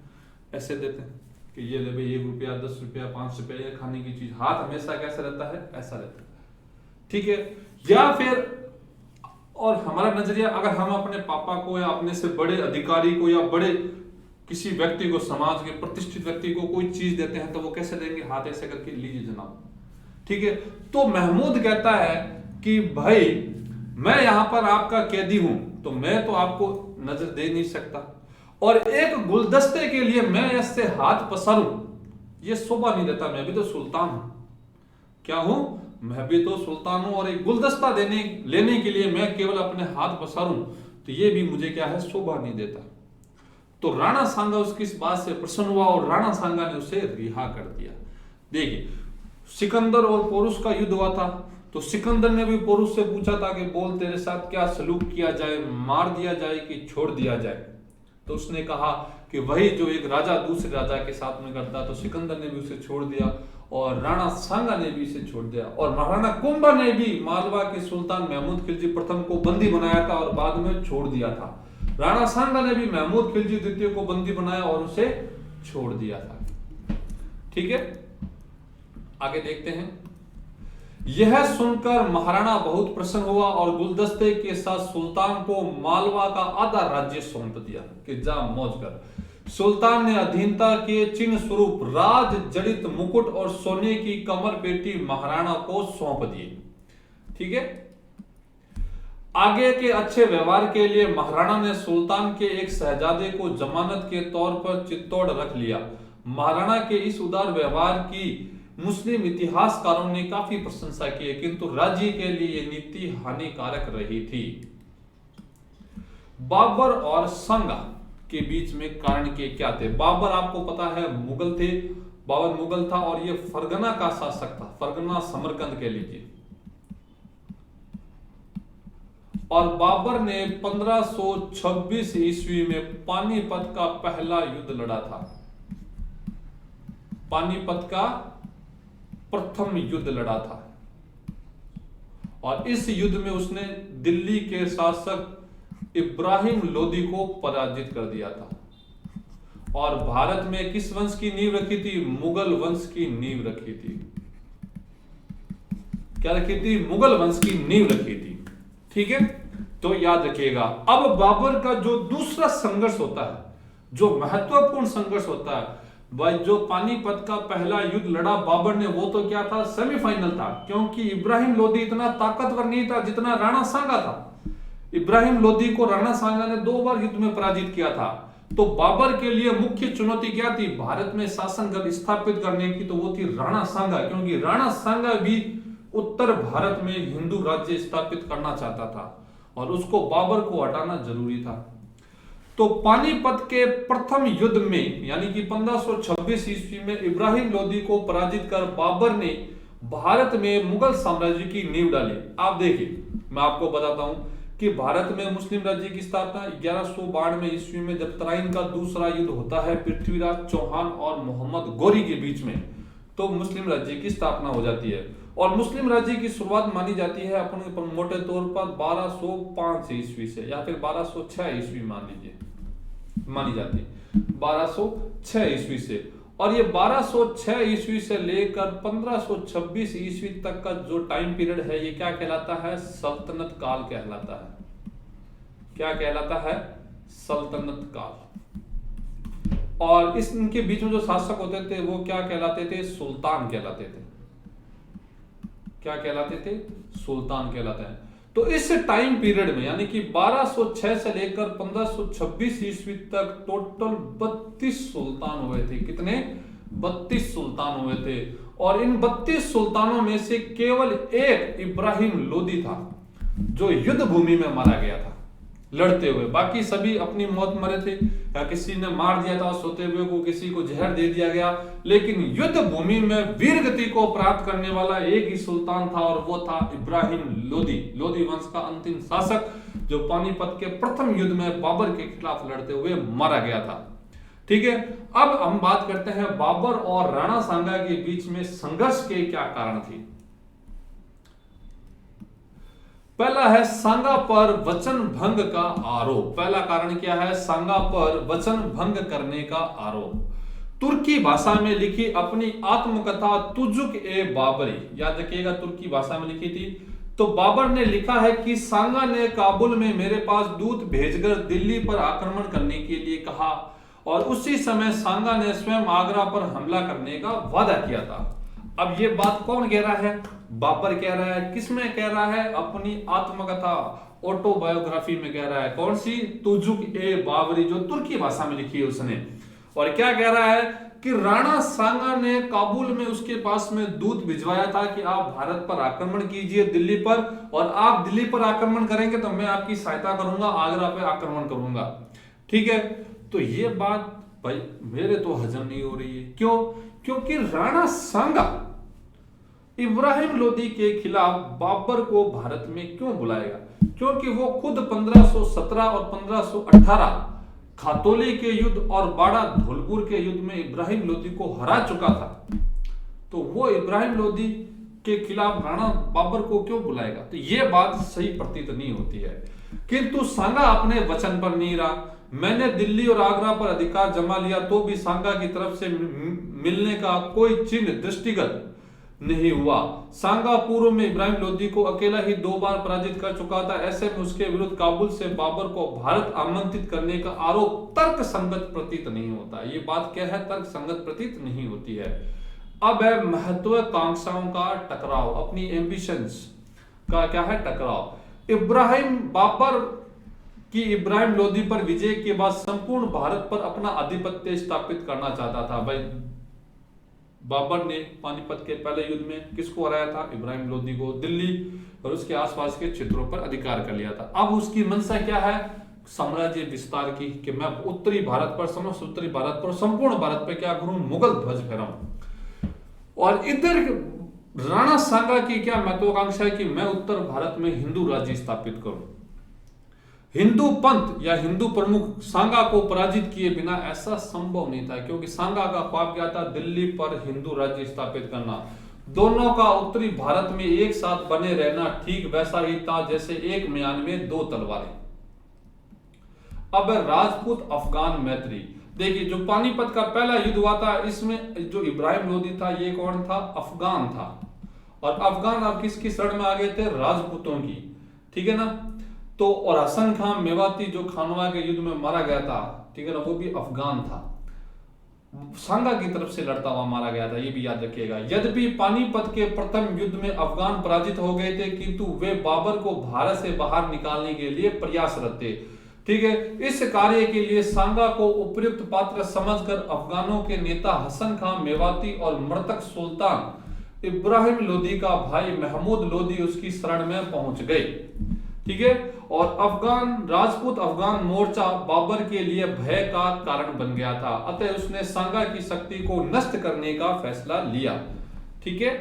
ऐसे देते हैं कि ये ले भाई 1 रुपया, 10 रुपया, 5 रुपया, ये खाने की चीज। हाथ हमेशा कैसा रहता है? ऐसा रहता है, ठीक है। या फिर और हमारा नजरिया, अगर हम अपने पापा को या अपने से बड़े अधिकारी को या बड़े किसी व्यक्ति को, समाज के प्रतिष्ठित व्यक्ति को कोई चीज देते हैं तो वो कैसे देंगे? हाथ ऐसे करके, लीजिए जनाब, ठीक है। तो महमूद कहता है कि भाई मैं यहां पर आपका कैदी हूं तो मैं तो आपको नजर दे नहीं सकता और एक गुलदस्ते के लिए मैं इससे हाथ पसारूं, ये शोभा नहीं देता। मैं भी तो सुल्तान हूं। क्या हूं? मैं भी तो सुल्तान हूं और एक गुलदस्ता लेने के लिए मैं केवल अपने हाथ पसारूं तो ये भी मुझे क्या है? शोभा नहीं देता। तो राणा सांगा उसकी इस बात से प्रसन्न हुआ और राणा सांगा ने उसे रिहा कर दिया। देखिए, सिकंदर और पोरुस का युद्ध हुआ था तो सिकंदर ने भी पोरुस से पूछा था कि बोल तेरे साथ क्या सलूक किया जाए, मार दिया जाए कि छोड़ दिया जाए। तो उसने कहा कि वही जो एक राजा दूसरे राजा के साथ में करता। तो सिकंदर ने भी उसे छोड़ दिया और राणा सांगा ने भी इसे छोड़ दिया और महाराणा कुंभा ने भी मालवा के सुल्तान महमूद खिलजी प्रथम को बंदी बनाया था और बाद में छोड़ दिया था। राणा सांगा ने भी महमूद खिलजी द्वितीय को बंदी बनाया और उसे छोड़ दिया था। ठीक है, आगे देखते हैं। यह सुनकर महाराणा बहुत प्रसन्न हुआ और गुलदस्ते के साथ सुल्तान को मालवा का आधा राज्य सौंप दिया कि जा मौज कर। सुल्तान ने अधीनता के चिन्ह स्वरूप राज जड़ित मुकुट और सोने की कमर पेटी महाराणा को सौंप दिए। ठीक है, आगे के अच्छे व्यवहार के लिए महाराणा ने सुल्तान के एक शहजादे को जमानत के तौर पर चित्तौड़ रख लिया। महाराणा के इस उदार व्यवहार की मुस्लिम इतिहासकारों ने काफी प्रशंसा की है, किंतु राज्य के लिए यह नीति हानिकारक रही थी। बाबर और संगा के बीच में कारण के क्या थे? बाबर आपको पता है मुगल थे, बाबर मुगल था और यह फरगना का शासक था, फरगना समरकंद के लीजिए। और बाबर ने 1526 ईस्वी में पानीपत का पहला युद्ध लड़ा था। पानीपत का प्रथम युद्ध लड़ा था और इस युद्ध में उसने दिल्ली के शासक इब्राहिम लोदी को पराजित कर दिया था और भारत में किस वंश की नींव रखी थी? मुगल वंश की नींव रखी थी। क्या रखी थी? मुगल वंश की नींव रखी थी। ठीक है, तो याद रखिएगा। अब बाबर का जो दूसरा संघर्ष होता है, जो महत्वपूर्ण संघर्ष होता है, भाई जो पानीपत का पहला युद्ध लड़ा बाबर ने, वो तो क्या था? सेमीफाइनल था, क्योंकि इब्राहिम लोदी इतना ताकतवर नहीं था जितना राणा सांगा था। इब्राहिम लोदी को राणा सांगा ने 2 बार युद्ध में पराजित किया था। तो बाबर के लिए मुख्य चुनौती क्या थी? भारत में शासन स्थापित करने की, तो वो थी राणा सांगा, क्योंकि राणा सांगा भी उत्तर भारत में हिंदू राज्य स्थापित करना चाहता था और उसको बाबर को हटाना जरूरी था। तो पानीपत के प्रथम युद्ध में यानी कि 1526 ईस्वी में इब्राहिम लोदी को पराजित कर बाबर ने भारत में मुगल साम्राज्य की नींव डाली। आप देखिए, मैं आपको बताता हूं कि भारत में मुस्लिम राज्य की स्थापना 1192 ईस्वी में जब तराइन का दूसरा युद्ध होता है पृथ्वीराज चौहान और मोहम्मद गौरी के बीच में, तो मुस्लिम राज्य की स्थापना हो जाती है। और मुस्लिम राज्य की शुरुआत मानी जाती है अपन मोटे तौर पर 1205 ईस्वी से, या फिर 1206 ईस्वी मान लीजिए, मानी जाती है 1206 ईस्वी से। और ये 1206 ईस्वी से लेकर 1526 ईस्वी तक का जो टाइम पीरियड है ये क्या कहलाता है? सल्तनत काल कहलाता है। क्या कहलाता है? सल्तनत काल। और इनके बीच में जो शासक होते थे वो क्या कहलाते थे? सुल्तान कहलाते थे। क्या कहलाते थे? सुल्तान कहलाते हैं। तो इस टाइम पीरियड में यानी कि 1206 से लेकर 1526 ईस्वी तक टोटल 32 सुल्तान हुए थे। कितने? 32 सुल्तान हुए थे। और इन 32 सुल्तानों में से केवल एक इब्राहिम लोदी था जो युद्ध भूमि में मारा गया था लड़ते हुए। बाकी सभी अपनी मौत मरे थे, या किसी ने मार दिया था सोते हुए को, किसी को जहर दे दिया गया। लेकिन युद्ध भूमि में वीर गति को प्राप्त करने वाला एक ही सुल्तान था और वो था इब्राहिम लोदी। लोदी वंश का अंतिम शासक जो पानीपत के प्रथम युद्ध में बाबर के खिलाफ लड़ते हुए मारा गया था। ठीक है, अब हम बात करते हैं बाबर और राणा सांगा के बीच में संघर्ष के क्या कारण थे। पहला है सांगा पर वचन भंग का आरोप। पहला कारण क्या है? सांगा पर वचन भंग करने का आरोप। तुर्की भाषा में लिखी अपनी आत्मकथा तुजुक ए बाबरी, याद रखिएगा तुर्की भाषा में लिखी थी। तो बाबर ने लिखा है कि सांगा ने काबुल में मेरे पास दूत भेजकर दिल्ली पर आक्रमण करने के लिए कहा और उसी समय सांगा ने स्वयं आगरा पर हमला करने का वादा किया था। अब ये बात कौन कह रहा है? बाबर कह रहा है। किसमें कह रहा है? अपनी आत्मकथा ऑटोबायोग्राफी में कह रहा है। कौन सी? तुजुक ए बाबरी, जो तुर्की भाषा में लिखी है उसने। और क्या कह रहा है कि राणा सांगा ने काबुल में उसके पास में दूत भिजवाया था कि आप भारत पर आक्रमण कीजिए दिल्ली पर, और आप दिल्ली पर आक्रमण करेंगे तो मैं आपकी सहायता करूंगा, आगरा पे आक्रमण करूंगा। ठीक है, तो ये बात भाई मेरे तो हजम नहीं हो रही है। क्यों? क्योंकि राणा सांगा इब्राहिम लोदी के खिलाफ बाबर को भारत में क्यों बुलाएगा? क्योंकि वो खुद 1517 और 1518 खातोली के युद्ध और बाड़ा धौलपुर के युद्ध में इब्राहिम लोदी को हरा चुका था। तो वो इब्राहिम लोदी के खिलाफ राणा बाबर को क्यों बुलाएगा? तो ये बात सही प्रतीत नहीं होती है। किंतु सांगा अपने वचन पर नहीं रहा। मैंने दिल्ली और आगरा पर अधिकार जमा लिया तो भी सांगा की तरफ से मिलने का कोई चिन्ह दृष्टिगत नहीं हुआ। सांगा पूर्व में इब्राहिम लोदी को अकेला ही 2 बार पराजित कर चुका था। ऐसे में उसके विरुद्ध काबुल से बाबर को भारत आमंत्रित करने का आरोप तर्क संगत प्रतीत नहीं होता। ये बात क्या है? तर्क संगत प्रतीत नहीं होती है। अब है महत्वाकांक्षाओं का टकराव, अपनी एम्बिशंस का क्या है? टकराव। इब्राहिम बाबर की इब्राहिम लोदी पर विजय के बाद संपूर्ण भारत पर अपना आधिपत्य स्थापित करना चाहता था। भाई बाबर ने पानीपत के पहले युद्ध में किसको हराया था? इब्राहिम लोदी को। दिल्ली और उसके आसपास के क्षेत्रों पर अधिकार कर लिया था। अब उसकी मंशा क्या है? साम्राज्य विस्तार की, कि मैं उत्तरी भारत पर, समस्त उत्तरी भारत पर, संपूर्ण भारत पर क्या करूं? मुगल ध्वज फहराऊं। और इधर राणा सांगा की क्या महत्वाकांक्षा है कि मैं उत्तर भारत में हिंदू राज्य स्थापित करूं। हिंदू पंथ या हिंदू प्रमुख सांगा को पराजित किए बिना ऐसा संभव नहीं था, क्योंकि सांगा का ख्वाब क्या था? दिल्ली पर हिंदू राज्य स्थापित करना। दोनों का उत्तरी भारत में एक साथ बने रहना ठीक वैसा ही था जैसे एक म्यान में 2 तलवारें। अब राजपूत अफगान मैत्री। देखिए, जो पानीपत का पहला युद्ध हुआ था इसमें जो इब्राहिम लोदी था ये कौन था? अफगान था। और अफगान अब किसकी शरण में आ गए थे? राजपूतों की। ठीक है ना। तो और हसन खान मेवाती जो खानवा के युद्ध में मारा गया था, ठीक है ना, वो भी अफगान था। सांगा की तरफ से लड़ता हुआ मारा गया था, ये भी याद रखिएगा। यद्यपि पानीपत के प्रथम युद्ध में अफगान पराजित हो गए थे, किंतु वे बाबर को भारत से बाहर निकालने के लिए प्रयासरत थे। ठीक है, इस कार्य के लिए सांगा को उपयुक्त पात्र समझकर अफगानों के नेता हसन खान मेवाती और मृतक सुल्तान इब्राहिम लोदी का भाई महमूद लोदी उसकी शरण में पहुंच गए। ठीक है, और राजपूत अफगान मोर्चा बाबर के लिए भय का कारण बन गया था, अतः उसने सांगा की शक्ति को नष्ट करने का फैसला लिया। ठीक है,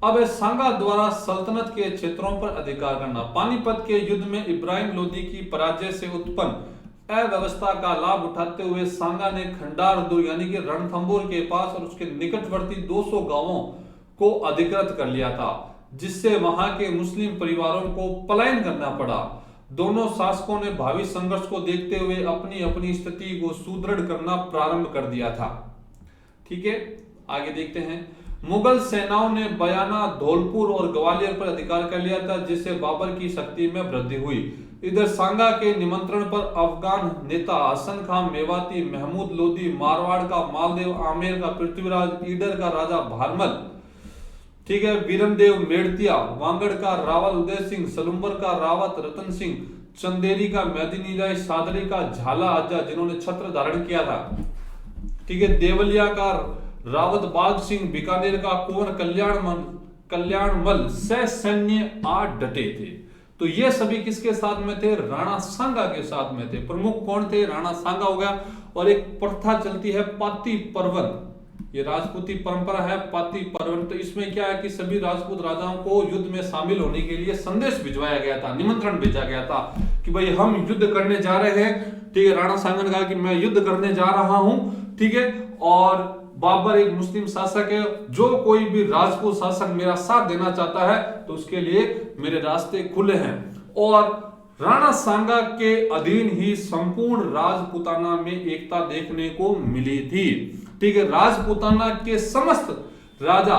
अब सांगा द्वारा सल्तनत के क्षेत्रों पर अधिकार करना। पानीपत के युद्ध में इब्राहिम लोदी की पराजय से उत्पन्न अव्यवस्था का लाभ उठाते हुए सांगा ने खंडार दुर्ग यानी कि रणथंबोर के पास और उसके निकटवर्ती 200 गांवों को अधिकृत कर लिया था, जिससे वहां के मुस्लिम परिवारों को पलायन करना पड़ा। दोनों शासकों ने भावी संघर्ष को देखते हुए अपनी अपनी स्थिति को सुदृढ़ करना प्रारंभ कर दिया था। ठीक है, आगे देखते हैं। मुगल सेनाओं ने बयाना, धौलपुर और ग्वालियर पर अधिकार कर लिया था, जिससे बाबर की शक्ति में वृद्धि हुई। इधर सांगा के निमंत्रण पर अफगान नेता हसन खान मेवाती, महमूद लोदी, मारवाड़ का मालदेव, आमेर का पृथ्वीराज, ईडर का राजा भारमल, ठीक है, वीरमदेव मेड़तिया, वांगड़ का रावल उदय सिंह, सलुम्बर का रावत रतन सिंह, चंदेरी का मेदिनी राय, सादरी का झाला आजा जिन्होंने छत्र धारण किया था, ठीक है, देवलिया का रावत बाग सिंह, बीकानेर का कुंवर कल्याणमल से सैन्य आ डटे थे। तो ये सभी किसके साथ में थे? राणा सांगा के साथ में थे। प्रमुख कौन थे? राणा सांगा हो गया। और एक प्रथा चलती है पाती पर्वन, ये राजपूती परंपरा है पाती पर्वन। तो इसमें क्या है कि सभी राजपूत राजाओं को युद्ध में शामिल होने के लिए संदेश भिजवाया गया था, निमंत्रण भेजा गया था कि भाई हम युद्ध करने जा रहे हैं। ठीक है, राणा सांगा ने कहा कि मैं युद्ध करने जा रहा हूं। ठीक है, और बाबर एक मुस्लिम शासक है, जो कोई भी राजपूत शासक मेरा साथ देना चाहता है तो उसके लिए मेरे रास्ते खुले हैं। और राणा सांगा के अधीन ही संपूर्ण राजपूताना में एकता देखने को मिली थी। ठीक है, राजपूताना के समस्त राजा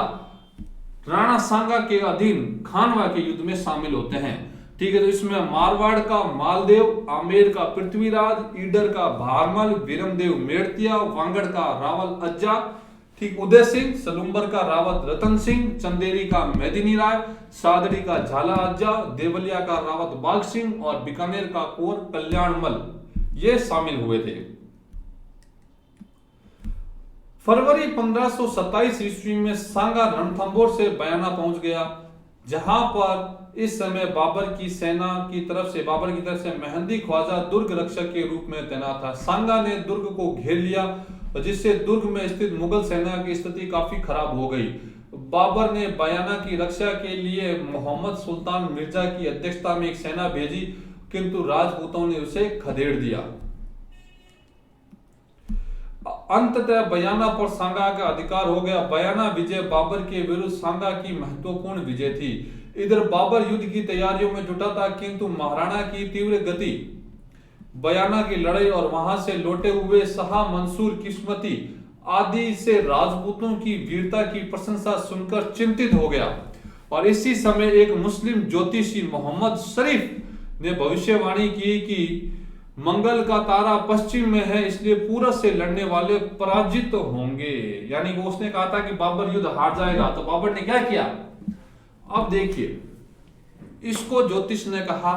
राणा सांगा के अधीन खानवा के युद्ध में शामिल होते हैं। ठीक है, तो इसमें मारवाड़ का मालदेव, आमेर का पृथ्वीराज, ईडर का भारमल, वीरमदेव मेड़तिया, वांगड़ का रावल अज्जा, ठीक, उदय सिंह, सलुम्बर का रावत रतन सिंह, चंदेरी का मेदिनी राय, सादड़ी का झाला अज्जा, देवलिया का रावत बाग सिंह और बीकानेर का कुंवर कल्याणमल ये शामिल हुए थे। फरवरी 1527 ईस्वी में सांगा रणथंबोर से बयाना पहुंच गया, जहां पर इस समय बाबर की तरफ से मेहंदी ख्वाजा दुर्ग रक्षक के रूप में तैनात था। सांगा ने दुर्ग को घेर लिया, जिससे दुर्ग में स्थित मुगल सेना की स्थिति काफी खराब हो गई। बाबर ने बयाना की रक्षा के लिए मोहम्मद सुल्तान मिर्जा की अध्यक्षता में एक सेना भेजी, किंतु राजपूतों ने उसे खदेड़ दिया। अंततः बयाना पर सांगा का अधिकार हो गया। बयाना विजय बाबर के विरुद्ध सांगा की महत्वपूर्ण विजय थी। इधर बाबर युद्ध की तैयारियों में जुटा था, किंतु महाराणा की तीव्र गति, बयाना की लड़ाई और वहां से लौटे हुए शाह मंसूर किस्मती आदि से राजपूतों की वीरता की प्रशंसा सुनकर चिंतित हो गया। और इसी समय एक मुस्लिम ज्योतिषी मोहम्मद शरीफ ने भविष्यवाणी की कि मंगल का तारा पश्चिम में है, इसलिए पूरब से लड़ने वाले पराजित होंगे। यानी कि उसने कहा था कि बाबर युद्ध हार जाएगा। तो बाबर ने क्या किया? अब देखिए, इसको ज्योतिष ने कहा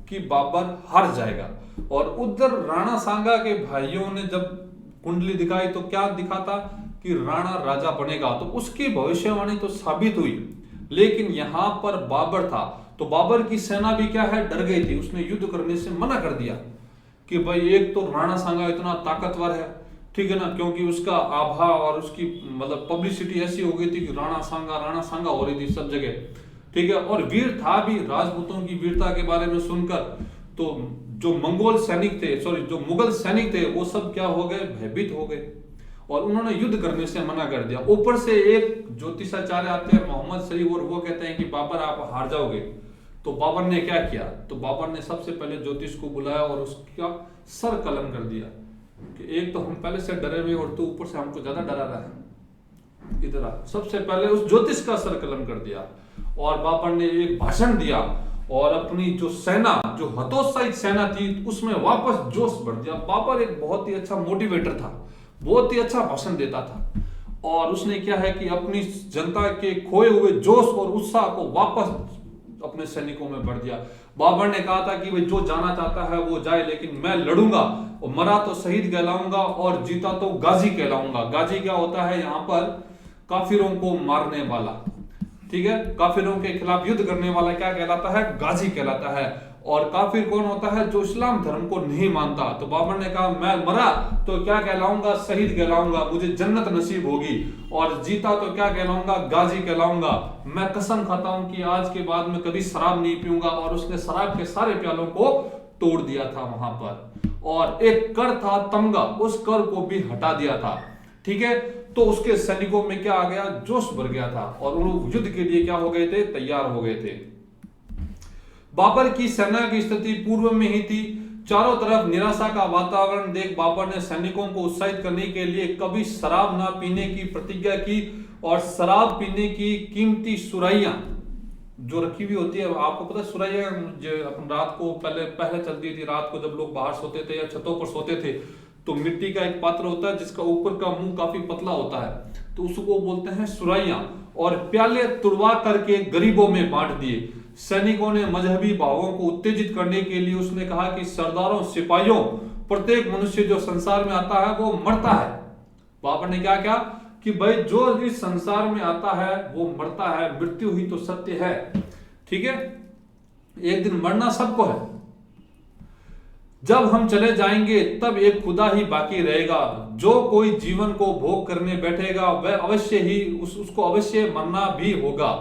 कि बाबर हार जाएगा, और उधर राणा सांगा के भाइयों ने जब कुंडली दिखाई तो क्या दिखा था कि राणा राजा बनेगा। तो उसकी भविष्यवाणी तो साबित हुई, लेकिन यहां पर बाबर था, तो बाबर की सेना भी क्या है, डर गई थी। उसने युद्ध करने से मना कर दिया कि भाई एक तो राणा सांगा इतना ताकतवर है, ठीक है ना, क्योंकि उसका आभा और उसकी मतलब पब्लिसिटी ऐसी हो गई थी कि राणा सांगा हो रही थी सब जगह। ठीक है, और वीर था भी, राजपूतों की वीरता के बारे में सुनकर तो जो मुगल सैनिक थे वो सब क्या हो गए, भयभीत हो गए, और उन्होंने युद्ध करने से मना कर दिया। ऊपर से एक ज्योतिषाचार्य आते हैं मोहम्मद शरीफ, और वो कहते हैं कि बाबर आप हार जाओगे। तो बाबर ने क्या किया? तो बाबर ने सबसे पहले ज्योतिष को बुलाया और उसका सर कलम कर दिया कि एक तो हम पहले से डरे हुए और तू ऊपर से हमको ज्यादा डरा रहा है, इधर आ। सबसे पहले उस ज्योतिष का सर कलम कर दिया, और बाबर ने एक भाषण दिया और अपनी जो सेना, जो हतोत्साहित सेना थी, उसमें वापस जोश भर दिया। बाबर एक बहुत ही अच्छा मोटिवेटर था, बहुत ही अच्छा भाषण देता था, और उसने क्या है कि अपनी जनता के खोए हुए जोश और उत्साह को वापस अपने सैनिकों में भर दिया। बाबर ने कहा था कि भाई जो जाना चाहता है वो जाए, लेकिन मैं लड़ूंगा, और मरा तो शहीद कहलाऊंगा और जीता तो गाजी कहलाऊंगा। गाजी क्या होता है? यहाँ पर काफिरों को मारने वाला, ठीक है, काफिरों के खिलाफ युद्ध करने वाला क्या कहलाता है? गाजी कहलाता है। और काफिर कौन होता है? जो इस्लाम धर्म को नहीं मानता। तो बाबर ने कहा मैं मरा तो क्या कहलाऊंगा? शहीद कहलाऊंगा, मुझे जन्नत नसीब होगी, और जीता तो क्या कहलाऊंगा? गाजी कहलाऊंगा। मैं कसम खाता हूं कि आज के बाद में कभी शराब नहीं पीऊंगा। और उसने शराब के सारे प्यालों को तोड़ दिया था वहां पर, और एक कर था तमगा, उस कर को भी हटा दिया था। ठीक है, तो उसके सैनिकों में क्या आ गया? जोश भर गया था, और वो युद्ध के लिए क्या हो गए थे? तैयार हो गए थे। बाबर की सेना की स्थिति पूर्व में ही थी। चारों तरफ निराशा का वातावरण देख बाबर ने सैनिकों को उत्साहित करने के लिए कभी शराब ना पीने की प्रतिज्ञा की, और शराब पीने की कीमती सुराइयां जो रखी हुई होती है, आपको पता है सुराइयां जो अपन रात को पहले चलती थी, रात को जब लोग बाहर सोते थे या छतों पर सोते थे, तो मिट्टी का एक पात्र होता है जिसका ऊपर का मुंह काफी पतला होता है, तो उसको बोलते हैं सुराइयां। और प्याले तुड़वा करके गरीबों में बांट दिए। सैनिकों ने मजहबी भावों को उत्तेजित करने के लिए उसने कहा कि सरदारों, सिपाहियों, प्रत्येक मनुष्य जो संसार में आता है वो मरता है। बाबर ने क्या किया कि भाई जो इस संसार में आता है वो मरता है, मृत्यु ही तो सत्य है। ठीक है, एक दिन मरना सबको है। जब हम चले जाएंगे तब एक खुदा ही बाकी रहेगा। जो कोई जीवन को भोग करने बैठेगा वह अवश्य ही उसको अवश्य मरना भी होगा।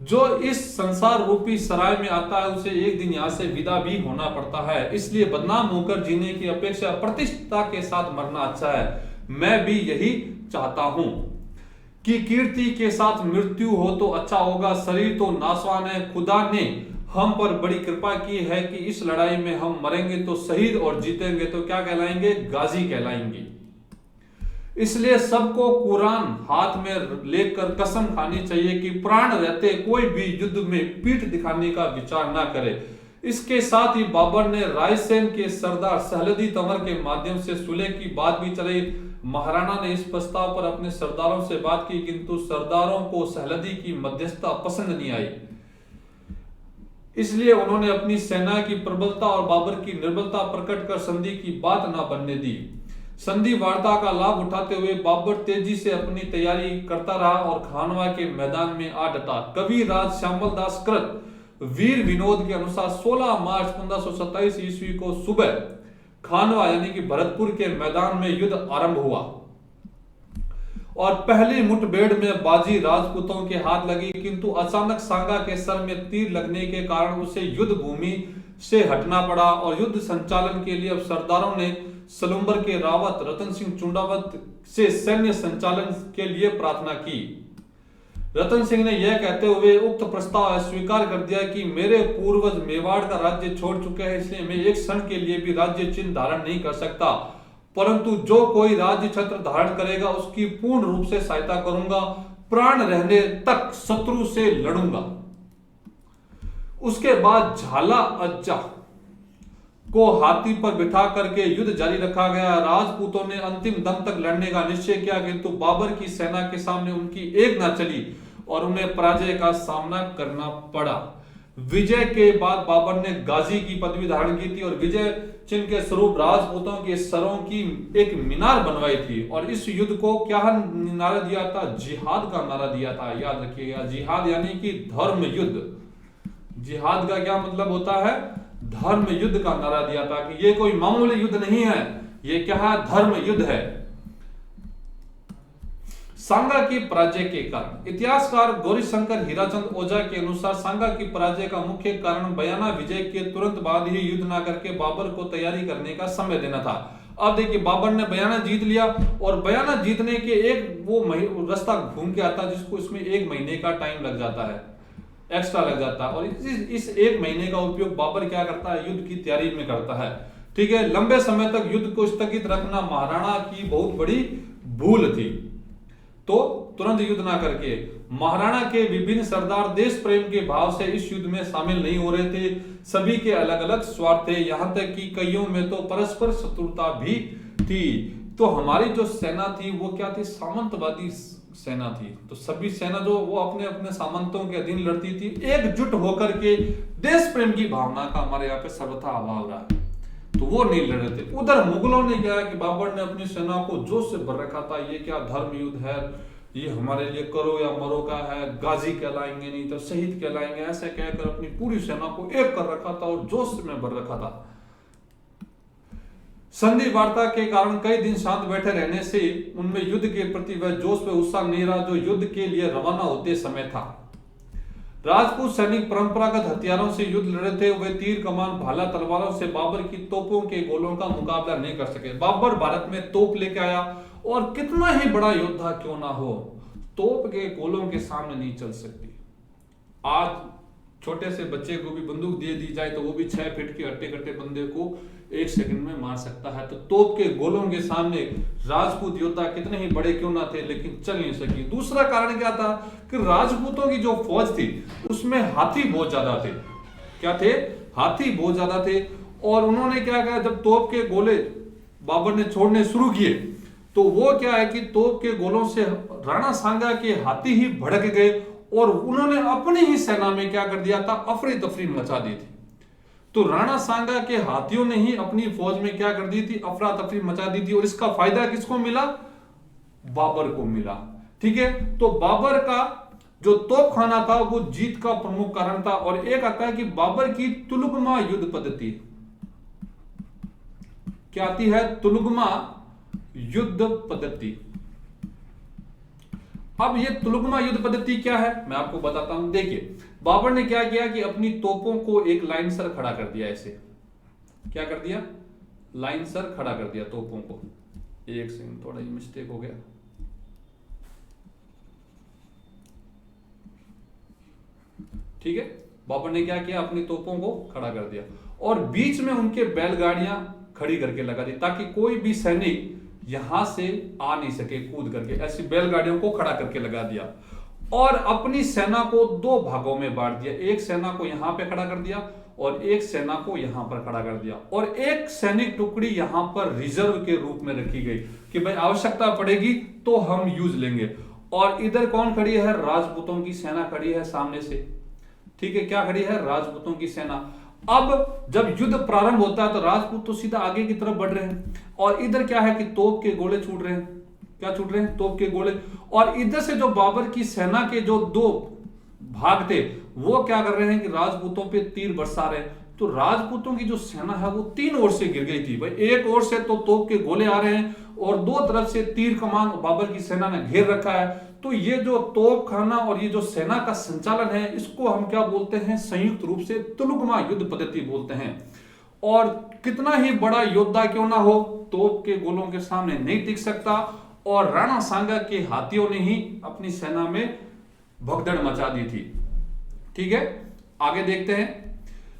जो इस संसार रूपी सराय में आता है उसे एक दिन यहां से विदा भी होना पड़ता है। इसलिए बदनाम होकर जीने की अपेक्षा प्रतिष्ठा के साथ मरना अच्छा है। मैं भी यही चाहता हूं कि कीर्ति के साथ मृत्यु हो तो अच्छा होगा। शरीर तो नासवान है, खुदा ने हम पर बड़ी कृपा की है कि इस लड़ाई में हम मरेंगे तो शहीद और जीतेंगे तो क्या कहलाएंगे? गाजी कहलाएंगे। इसलिए सबको कुरान हाथ में लेकर कसम खानी चाहिए कि प्राण रहते कोई भी युद्ध में पीठ दिखाने का विचार ना करे। इसके साथ ही बाबर ने रायसेन के सरदार सहलदी तंवर के माध्यम से सुलह की बात भी चलाई। महाराणा ने इस प्रस्ताव पर अपने सरदारों से बात की, किंतु सरदारों को सहलदी की मध्यस्थता पसंद नहीं आई। इसलिए उन्होंने अपनी सेना की प्रबलता और बाबर की निर्बलता प्रकट कर संधि की बात न बनने दी। संधि वार्ता का लाभ उठाते हुए बाबर तेजी से अपनी तैयारी करता रहा और खानवा के मैदान में आ डटा। कवि राज श्यामल दास कृत वीर विनोद के अनुसार 16 मार्च 1527 ईस्वी को सुबह खानवा यानी कि भरतपुर के मैदान में युद्ध आरंभ हुआ, और पहली मुठभेड़ में बाजी राजपूतों के हाथ लगी, किंतु अचानक सांगा के सर में तीर लगने के कारण उसे युद्ध भूमि से हटना पड़ा। और युद्ध संचालन के लिए अब सरदारों ने सलुम्बर के रावत रतन सिंह चुंडावत से सैन्य संचालन के लिए प्रार्थना की। रतन सिंह ने यह कहते हुए उक्त प्रस्ताव अस्वीकार कर दिया कि मेरे पूर्वज मेवाड़ का राज्य छोड़ चुके हैं, इसलिए मैं एक क्षण के लिए भी राज्य चिन्ह धारण नहीं कर सकता, परंतु जो कोई राज्य छत्र धारण करेगा उसकी पूर्ण रूप से सहायता करूंगा, प्राण रहने तक शत्रु से लड़ूंगा। उसके बाद झाला अज्जा को हाथी पर बिठा करके युद्ध जारी रखा गया। राजपूतों ने अंतिम दम तक लड़ने का निश्चय किया, किंतु बाबर की सेना के सामने उनकी एक ना चली और उन्हें पराजय का सामना करना पड़ा। विजय के बाद बाबर ने गाजी की पदवी धारण की थी और विजय चिन्ह के स्वरूप राजपूतों के सरों की एक मीनार बनवाई थी। और इस युद्ध को क्या नारा दिया था? जिहाद का नारा दिया था। याद रखिएगा, जिहाद यानी कि धर्म युद्ध। जिहाद का क्या मतलब होता है? धर्म युद्ध का नारा दिया था कि ये कोई मामूली युद्ध नहीं है, ये क्या है? धर्म युद्ध है। सांगा की पराजय के कारण इतिहासकार गौरीशंकर हीराचंद ओझा के अनुसार सांगा की पराजय का मुख्य कारण बयाना विजय के तुरंत बाद ही युद्ध न करके बाबर को तैयारी करने का समय देना था। अब देखिए, बाबर ने बयाना जीत लिया और बयाना जीतने के एक वो रास्ता घूम के आता जिसको इसमें 1 महीने का टाइम लग जाता है, एक्स्ट्रा लग जाता है। और इस 1 महीने का उपयोग बाबर क्या करता है? युद्ध की तैयारी में करता है। ठीक है, लंबे समय तक युद्ध को स्थगित रखना महाराणा की बहुत बड़ी भूल थी, तो तुरंत युद्ध ना करके महाराणा के विभिन्न सरदार देश प्रेम के भाव से इस युद्ध में शामिल नहीं हो रहे थे। सभी के अलग अलग स्वार्थ थे, यहां तक कि कईयों में तो परस्पर शत्रुता भी थी। तो हमारी जो सेना थी वो क्या थी? सामंतवादी सेना थी। तो सभी सेना जो वो अपने अपने सामंतों के अधीन लड़ती थी, एकजुट होकर के देश प्रेम की भावना का हमारे यहाँ पे सर्वथा अभाव रहा है, तो वो नहीं लड़ रहे थे। उधर मुगलों ने क्या कि बाबर ने अपनी सेना को जोश से भर रखा था। ये क्या धर्म युद्ध है, ये हमारे लिए करो या मरो का है, गाजी कहलाएंगे नहीं तो शहीद कहलाएंगे, ऐसे कहकर अपनी पूरी सेना को एक कर रखा था और जोश में भर रखा था। संधि वार्ता के कारण कई दिन शांत बैठे रहने से उनमें युद्ध के प्रति वह जोश व उत्साह नहीं रहा जो युद्ध के लिए रवाना होते समय था। राजपूत सैनिक परंपरागत हथियारों से युद्ध लड़े थे, वे तीर कमान भाला तलवारों से बाबर की तोपों के गोलों का मुकाबला नहीं कर सके। बाबर भारत में तोप लेके आया और कितना ही बड़ा योद्धा क्यों ना हो, तोप के गोलों के सामने नहीं चल सकती। आज छोटे से बच्चे को भी बंदूक दे दी जाए तो वो भी 6 फीट के हट्टे कट्टे बंदे को 1 सेकंड में मार सकता है। तो तोप के गोलों के सामने राजपूत योद्धा कितने ही बड़े क्यों ना थे, लेकिन चल नहीं सकी। दूसरा कारण क्या था कि राजपूतों की जो फौज थी उसमें हाथी बहुत ज्यादा थे। क्या थे? हाथी बहुत ज्यादा थे। और उन्होंने क्या कहा, जब तोप के गोले बाबर ने छोड़ने शुरू किए तो वो क्या है कि तोप के गोलों से राणा सांगा के हाथी ही भड़क गए और उन्होंने अपनी ही सेना में क्या कर दिया था, अफरी तफरी मचा दी थी। तो राणा सांगा के हाथियों ने ही अपनी फौज में क्या कर दी थी, अफरा तफरी मचा दी थी। और इसका फायदा किसको मिला? बाबर को मिला। ठीक है, तो बाबर का जो तोपखाना था वो जीत का प्रमुख कारण था। और एक आता है कि बाबर की तुलुगमा युद्ध पद्धति, क्या आती है? तुलुगमा युद्ध पद्धति। अब ये तुलुगमा युद्ध पद्धति क्या है मैं आपको बताता हूं। देखिए, बाबर ने क्या किया कि अपनी तोपों को एक लाइन सर खड़ा कर दिया। ऐसे क्या कर दिया? लाइन सर खड़ा कर दिया तोपों को। एक सेकंड, थोड़ा ही मिस्टेक हो गया। ठीक है, बाबर ने क्या किया, अपनी तोपों को खड़ा कर दिया और बीच में उनके बैलगाड़ियां खड़ी करके लगा दी ताकि कोई भी सैनिक यहां से आ नहीं सके कूद करके। ऐसी बैलगाड़ियों को खड़ा करके लगा दिया और अपनी सेना को 2 भागों में बांट दिया। एक सेना को यहां पे खड़ा कर दिया और एक सेना को यहां पर खड़ा कर दिया और एक सैनिक टुकड़ी यहां पर रिजर्व के रूप में रखी गई कि भाई आवश्यकता पड़ेगी तो हम यूज लेंगे। और इधर कौन खड़ी है? राजपूतों की सेना खड़ी है सामने से। ठीक है, क्या खड़ी है? राजपूतों की सेना। अब जब युद्ध प्रारंभ होता है तो राजपूत तो सीधा आगे की तरफ बढ़ रहे हैं और इधर क्या है कि तोप के गोले छूट रहे हैं। क्या छूट रहे हैं? तोप के गोले। और इधर से जो बाबर की सेना के जो 2 भाग थे वो क्या कर रहे हैं कि राजपूतों पे तीर बरसा रहे हैं। तो राजपूतों की जो सेना है वो 3 ओर से गिर गई थी। भाई एक ओर से तो तोप के गोले आ रहे हैं और 2 तरफ से तीर कमान बाबर की सेना ने घेर रखा है। तो ये जो तोप खाना और ये जो सेना का संचालन है इसको हम क्या बोलते हैं? संयुक्त रूप से तुलुगमा युद्ध पद्धति बोलते हैं। और कितना ही बड़ा योद्धा क्यों ना हो, तोप के गोलों के सामने नहीं टिक सकता। और राणा सांगा के हाथियों ने ही अपनी सेना में भगदड़ मचा दी थी। ठीक है, आगे देखते हैं।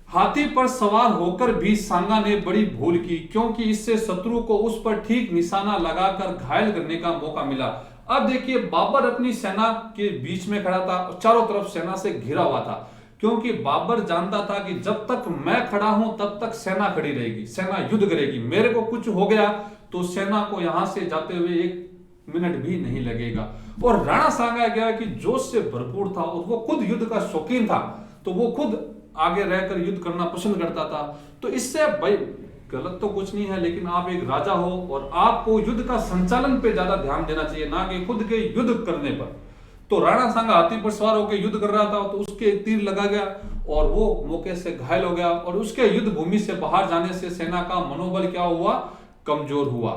हाथी पर सवार होकर भी सांगा ने बड़ी भूल की क्योंकि इससे शत्रु को उस पर ठीक निशाना लगाकर घायल करने का मौका मिला। अब देखिए, बाबर अपनी सेना के बीच में खड़ा था और चारों तरफ सेना से घिरा हुआ था क्योंकि बाबर जानता था कि जब तक मैं खड़ा हूं तब तक सेना खड़ी रहेगी, सेना युद्ध करेगी। मेरे को कुछ हो गया तो सेना को यहां से जाते हुए 1 मिनट भी नहीं लगेगा। और राणा सांगा गया कि जोश से भरपूर था और वो खुद युद्ध का शौकीन था, तो वो खुद आगे रहकर युद्ध करना पसंद करता था। तो इससे भाई गलत तो कुछ नहीं है, लेकिन आप एक राजा हो और आपको युद्ध का संचालन पे ज्यादा ध्यान देना चाहिए, ना कि खुद के युद्ध करने पर। तो राणा सांगा हाथी पर सवार होकर युद्ध कर रहा था तो उसके तीर लगा गया और वो मौके से घायल हो गया और उसके युद्ध भूमि से बाहर जाने से सेना का मनोबल क्या हुआ? कमजोर हुआ।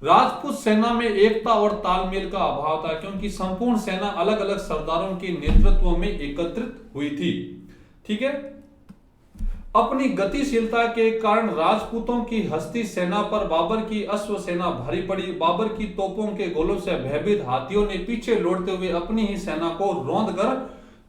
राजपूत सेना में एकता और तालमेल का अभाव था क्योंकि संपूर्ण सेना अलग अलग सरदारों के नेतृत्व में एकत्रित हुई थी। ठीक है, अपनी गतिशीलता के कारण राजपूतों की हस्ती सेना पर बाबर की अश्व सेना भारी पड़ी। बाबर की तोपों के गोलों से भयभीत हाथियों ने पीछे लौटते हुए अपनी ही सेना को रौंद कर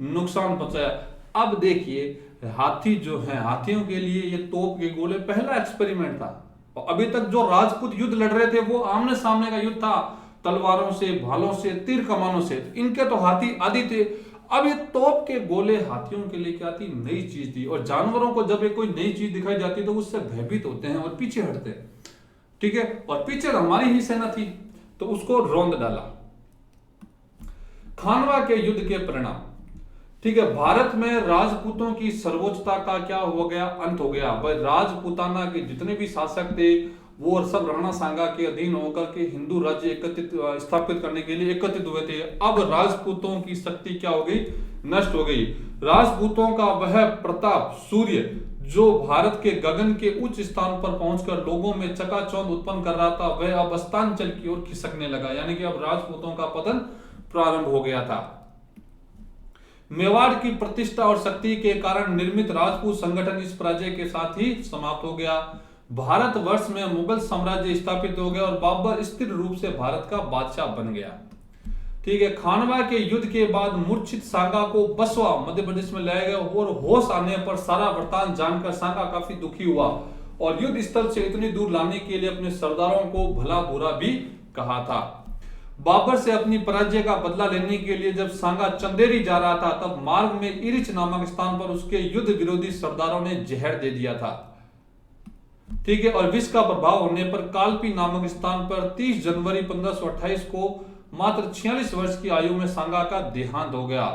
नुकसान पहुंचाया। अब देखिए, हाथी जो है, हाथियों के लिए ये तोप के गोले पहला एक्सपेरिमेंट था। और अभी तक जो राजपूत युद्ध लड़ रहे थे वो आमने सामने का युद्ध था, तलवारों से, भालों से, तीर कमानों से। इनके तो हाथी आदि थे। अब ये तोप के गोले हाथियों के लिए क्या थी? नई चीज थी। और जानवरों को जब कोई नई चीज दिखाई जाती है तो उससे भयभीत होते हैं और पीछे हटते हैं। ठीक है, और पीछे हमारी ही सेना थी तो उसको रौंद डाला। खानवा के युद्ध के परिणाम। ठीक है, भारत में राजपूतों की सर्वोच्चता का क्या हो गया? अंत हो गया। भाई राजपूताना के जितने भी शासक थे वो सब राणा सांगा के अधीन होकर के हिंदू राज्य एकत्रित स्थापित करने के लिए एकत्रित हुए थे। अब राजपूतों की शक्ति क्या हो गई, नष्ट हो गई। राजपूतों का वह प्रताप सूर्य जो भारत के गगन के उच्च स्थान पर पहुंचकर लोगों में चकाचौंध उत्पन्न कर रहा था, वह अब अस्तांचल की ओर खिसकने लगा, यानी कि अब राजपूतों का पतन प्रारंभ हो गया था। मेवाड़ की प्रतिष्ठा और शक्ति के कारण निर्मित राजपूत संगठन इस पराजय के साथ ही समाप्त हो गया। भारतवर्ष में मुगल साम्राज्य स्थापित हो गया और बाबर स्थिर रूप से भारत का बादशाह बन गया। ठीक है, खानवा के युद्ध के बाद मूर्छित सांगा को बसवा मध्य प्रदेश में लाया गया और होश आने पर सारा वृतांत जानकर सांगा काफी दुखी हुआ और युद्ध स्थल से इतनी दूर लाने के लिए अपने सरदारों को भला बुरा भी कहा था। बाबर से अपनी पराजय का बदला लेने के लिए जब सांगा चंदेरी जा रहा था, तब मार्ग में इरिच नामक स्थान पर उसके युद्ध विरोधी सरदारों ने जहर दे दिया था। ठीक है, और विष का प्रभाव होने पर कालपी नामक स्थान पर 30 जनवरी 1528 को मात्र 46 वर्ष की आयु में सांगा का देहांत हो गया।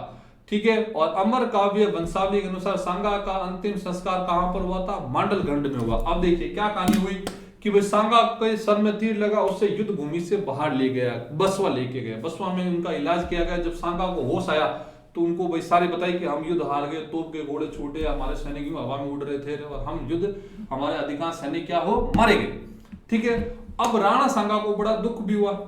ठीक है, और अमर काव्य वंशावली के अनुसार सांगा का अंतिम संस्कार कहां पर हुआ था, मांडलगंड में हुआ। अब देखिए क्या कहानी हुई कि भाई सांगा के सर में तीर लगा, उसे युद्ध भूमि से बाहर ले गया, बसवा लेके गया। बसवा में उनका इलाज किया गया। जब सांगा को होश आया तो उनको भाई सारे बताए कि हम युद्ध हार गए, तोप के घोड़े छूटे, हमारे सैनिक हवा में उड़ रहे थे और हम युद्ध, हमारे अधिकांश सैनिक क्या हो, मारे गए। ठीक है, अब राणा सांगा को बड़ा दुख भी हुआ।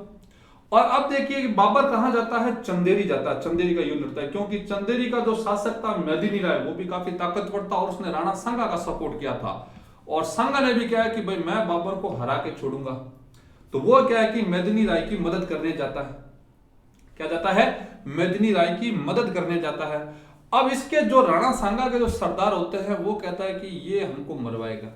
और अब देखिए कि बाबर कहां जाता है, चंदेरी जाता है, चंदेरी का युद्ध लड़ता है, क्योंकि चंदेरी का जो शासक था मेदिनी राय, वो भी काफी ताकतवर था और उसने राणा सांगा का सपोर्ट किया था। और सांगा ने भी क्या है कि भाई मैं बाबर को हरा के छोड़ूंगा, तो वो क्या है कि मेदिनी राय की मदद करने जाता है। क्या जाता है, मेदिनी राय की मदद करने जाता है। अब इसके जो राणा सांगा के जो सरदार होते हैं, वो कहता है कि ये हमको मरवाएगा,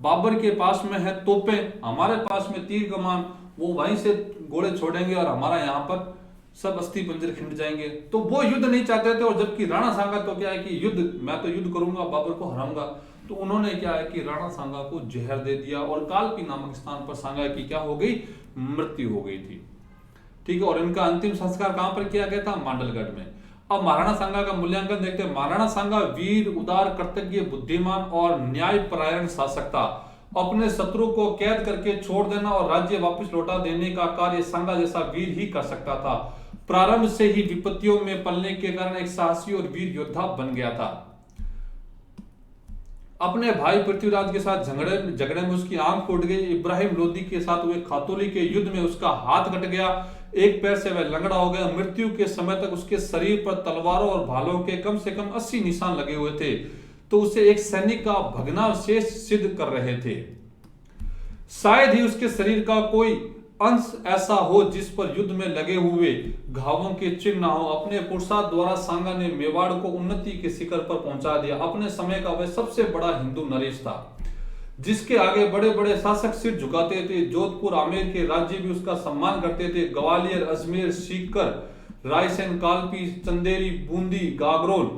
बाबर के पास में है तोपें, हमारे पास में तीर कमान, वो वहीं से घोड़े छोड़ेंगे और हमारा यहाँ पर सब अस्थि पंजर खिंड जाएंगे। तो वो युद्ध नहीं चाहते थे। और जबकि राणा सांगा तो क्या है कि युद्ध, मैं तो युद्ध करूंगा, बाबर को हराऊंगा। तो उन्होंने क्या है कि राणा सांगा को जहर दे दिया और कालपी नामक स्थान पर सांगा की क्या हो गई, मृत्यु हो गई थी। ठीक है, और इनका अंतिम संस्कार कहां पर किया गया था, मांडलगढ़ में। अब महाराणा सांगा का मूल्यांकन देखते हैं। महाराणा सांगा वीर, उदार, कर्तव्य, बुद्धिमान और न्यायपरायण शासक था। अपने शत्रु को कैद करके छोड़ देना और राज्य वापस लौटा देने का कार्य सांगा जैसा वीर ही कर सकता था। प्रारंभ से ही विपत्तियों में पलने के कारण एक साहसी और वीर योद्धा बन गया था। अपने भाई पृथ्वीराज के साथ झगड़े में उसकी आंख फूट गई। इब्राहिम लोदी के साथ हुए खातोली के युद्ध में उसका हाथ कट गया, एक पैर से वह लंगड़ा हो गया। मृत्यु के समय तक उसके शरीर पर तलवारों और भालों के कम से कम 80 निशान लगे हुए थे, तो उसे एक सैनिक का भग्नावशेष सिद्ध कर रहे थे। शायद ही उसके शरीर का कोई अंश ऐसा हो जिस पर युद्ध में लगे हुए घावों के चिन्ह ना हो। अपने पुरुषार्थ द्वारा सांगा ने मेवाड़ को उन्नति के शिखर पर पहुंचा दिया। अपने समय का वह सबसे बड़ा हिंदू नरेश था, जिसके आगे बड़े बड़े शासक सिर झुकाते थे। जोधपुर, आमेर के राज्य भी उसका सम्मान करते थे। ग्वालियर, अजमेर, सीकर, रायसेन, कालपी, चंदेरी, बूंदी, गागरोल,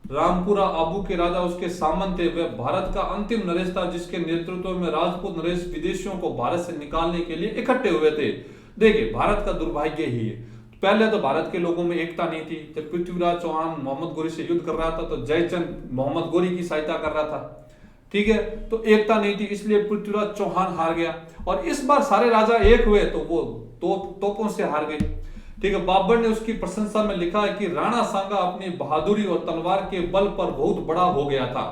रामपुरा, आबू के राजा उसके सामंत थे। वह भारत का अंतिम नरेश था, जिसके नेतृत्व में राजपूत नरेश विदेशियों को भारत से निकालने के लिए इकट्ठे हुए थे। देखिए, भारत का दुर्भाग्य ही है, पहले तो भारत के लोगों में एकता नहीं थी। जब पृथ्वीराज चौहान मोहम्मद गोरी से युद्ध कर रहा था तो जयचंद मोहम्मद गोरी की सहायता कर रहा था। ठीक है, तो एकता नहीं थी, इसलिए पृथ्वीराज चौहान हार गया। और इस बार सारे राजा एक हुए तो वो तोपों से हार गए। ठीक है, बाबर ने उसकी प्रशंसा में लिखा है कि राणा सांगा अपनी बहादुरी और तलवार के बल पर बहुत बड़ा हो गया था।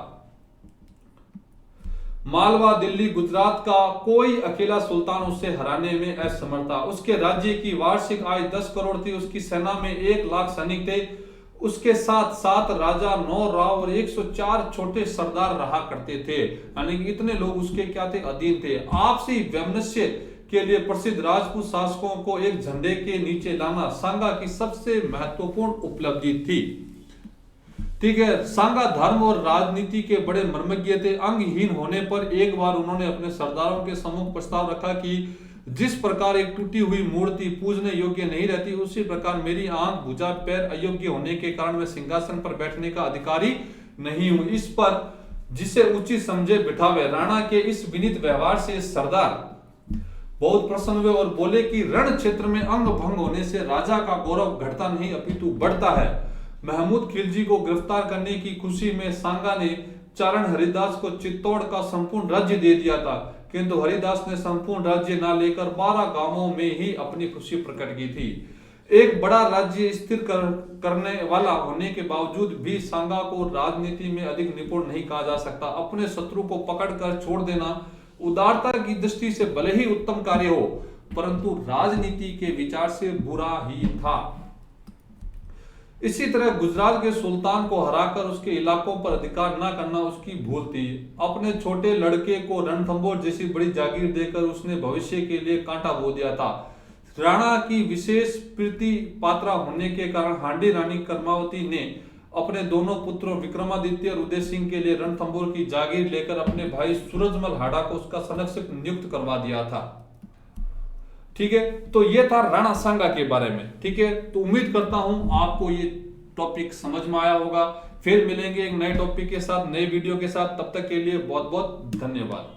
मालवा, दिल्ली, गुजरात का कोई अकेला सुल्तान उसे हराने में असमर्थ था। उसके राज्य की वार्षिक आय 10 करोड़ थी। उसकी सेना में 1 लाख सैनिक थे। उसके साथ 7 राजा, 9 राव और 104 छोटे सरदार रहा करते थे, यानी कि इतने लोग उसके क्या थे, अधीन थे। आपसी वैमनस्य के लिए प्रसिद्ध राजपूत शासकों को एक झंडे के नीचे लाना सांगा की सबसे महत्वपूर्ण उपलब्धि थी। ठीक है, सांगा धर्म और राजनीति के बड़े मर्मज्ञ थे। अंगहीन होने पर एक बार उन्होंने अपने सरदारों के सम्मुख प्रस्ताव रखा कि जिस प्रकार एक टूटी हुई मूर्ति पूजने योग्य नहीं रहती, उसी प्रकार मेरी आंख, भुजा, पैर अयोग्य होने के कारण मैं सिंहासन पर बैठने का अधिकारी नहीं हूं। इस पर जिसे उचित समझे बिठावे। राणा के इस विनीत व्यवहार से सरदार बहुत प्रसन्न हुए और बोले कि रण क्षेत्र में अंग भंग होने से राजा का गौरव घटता नहीं अपितु बढ़ता है। महमूद खिलजी को गिरफ्तार करने की खुशी में सांगा ने चारण हरिदास को चित्तौड़ का संपूर्ण राज्य दे दिया था। किंतु हरिदास ने संपूर्ण राज्य न लेकर 12 गांवों में ही अपनी खुशी प्रकट की थी। एक बड़ा राज्य स्थिर करने वाला होने के बावजूद भी सांगा को राजनीति में अधिक निपुण नहीं कहा जा सकता। अपने शत्रु को पकड़कर छोड़ देना उदारता की दृष्टि से भले ही उत्तम कार्य हो, परंतु राजनीति के विचार से बुरा ही था। इसी तरह गुजरात के सुल्तान को हराकर उसके इलाकों पर अधिकार न करना उसकी भूल थी। अपने छोटे लड़के को रणथंभौर जैसी बड़ी जागीर देकर उसने भविष्य के लिए कांटा बो दिया था। राणा की विशेष प्रीति पात्रा होने के कारण हांडी रानी कर्मावती ने अपने दोनों पुत्रों विक्रमादित्य और उदय सिंह के लिए रणथंभौर की जागीर लेकर अपने भाई सूरजमल हाड़ा को उसका संरक्षक नियुक्त करवा दिया था। ठीक है, तो ये था राणा सांगा के बारे में। ठीक है, तो उम्मीद करता हूं आपको ये टॉपिक समझ में आया होगा। फिर मिलेंगे एक नए टॉपिक के साथ, नए वीडियो के साथ। तब तक के लिए बहुत बहुत धन्यवाद।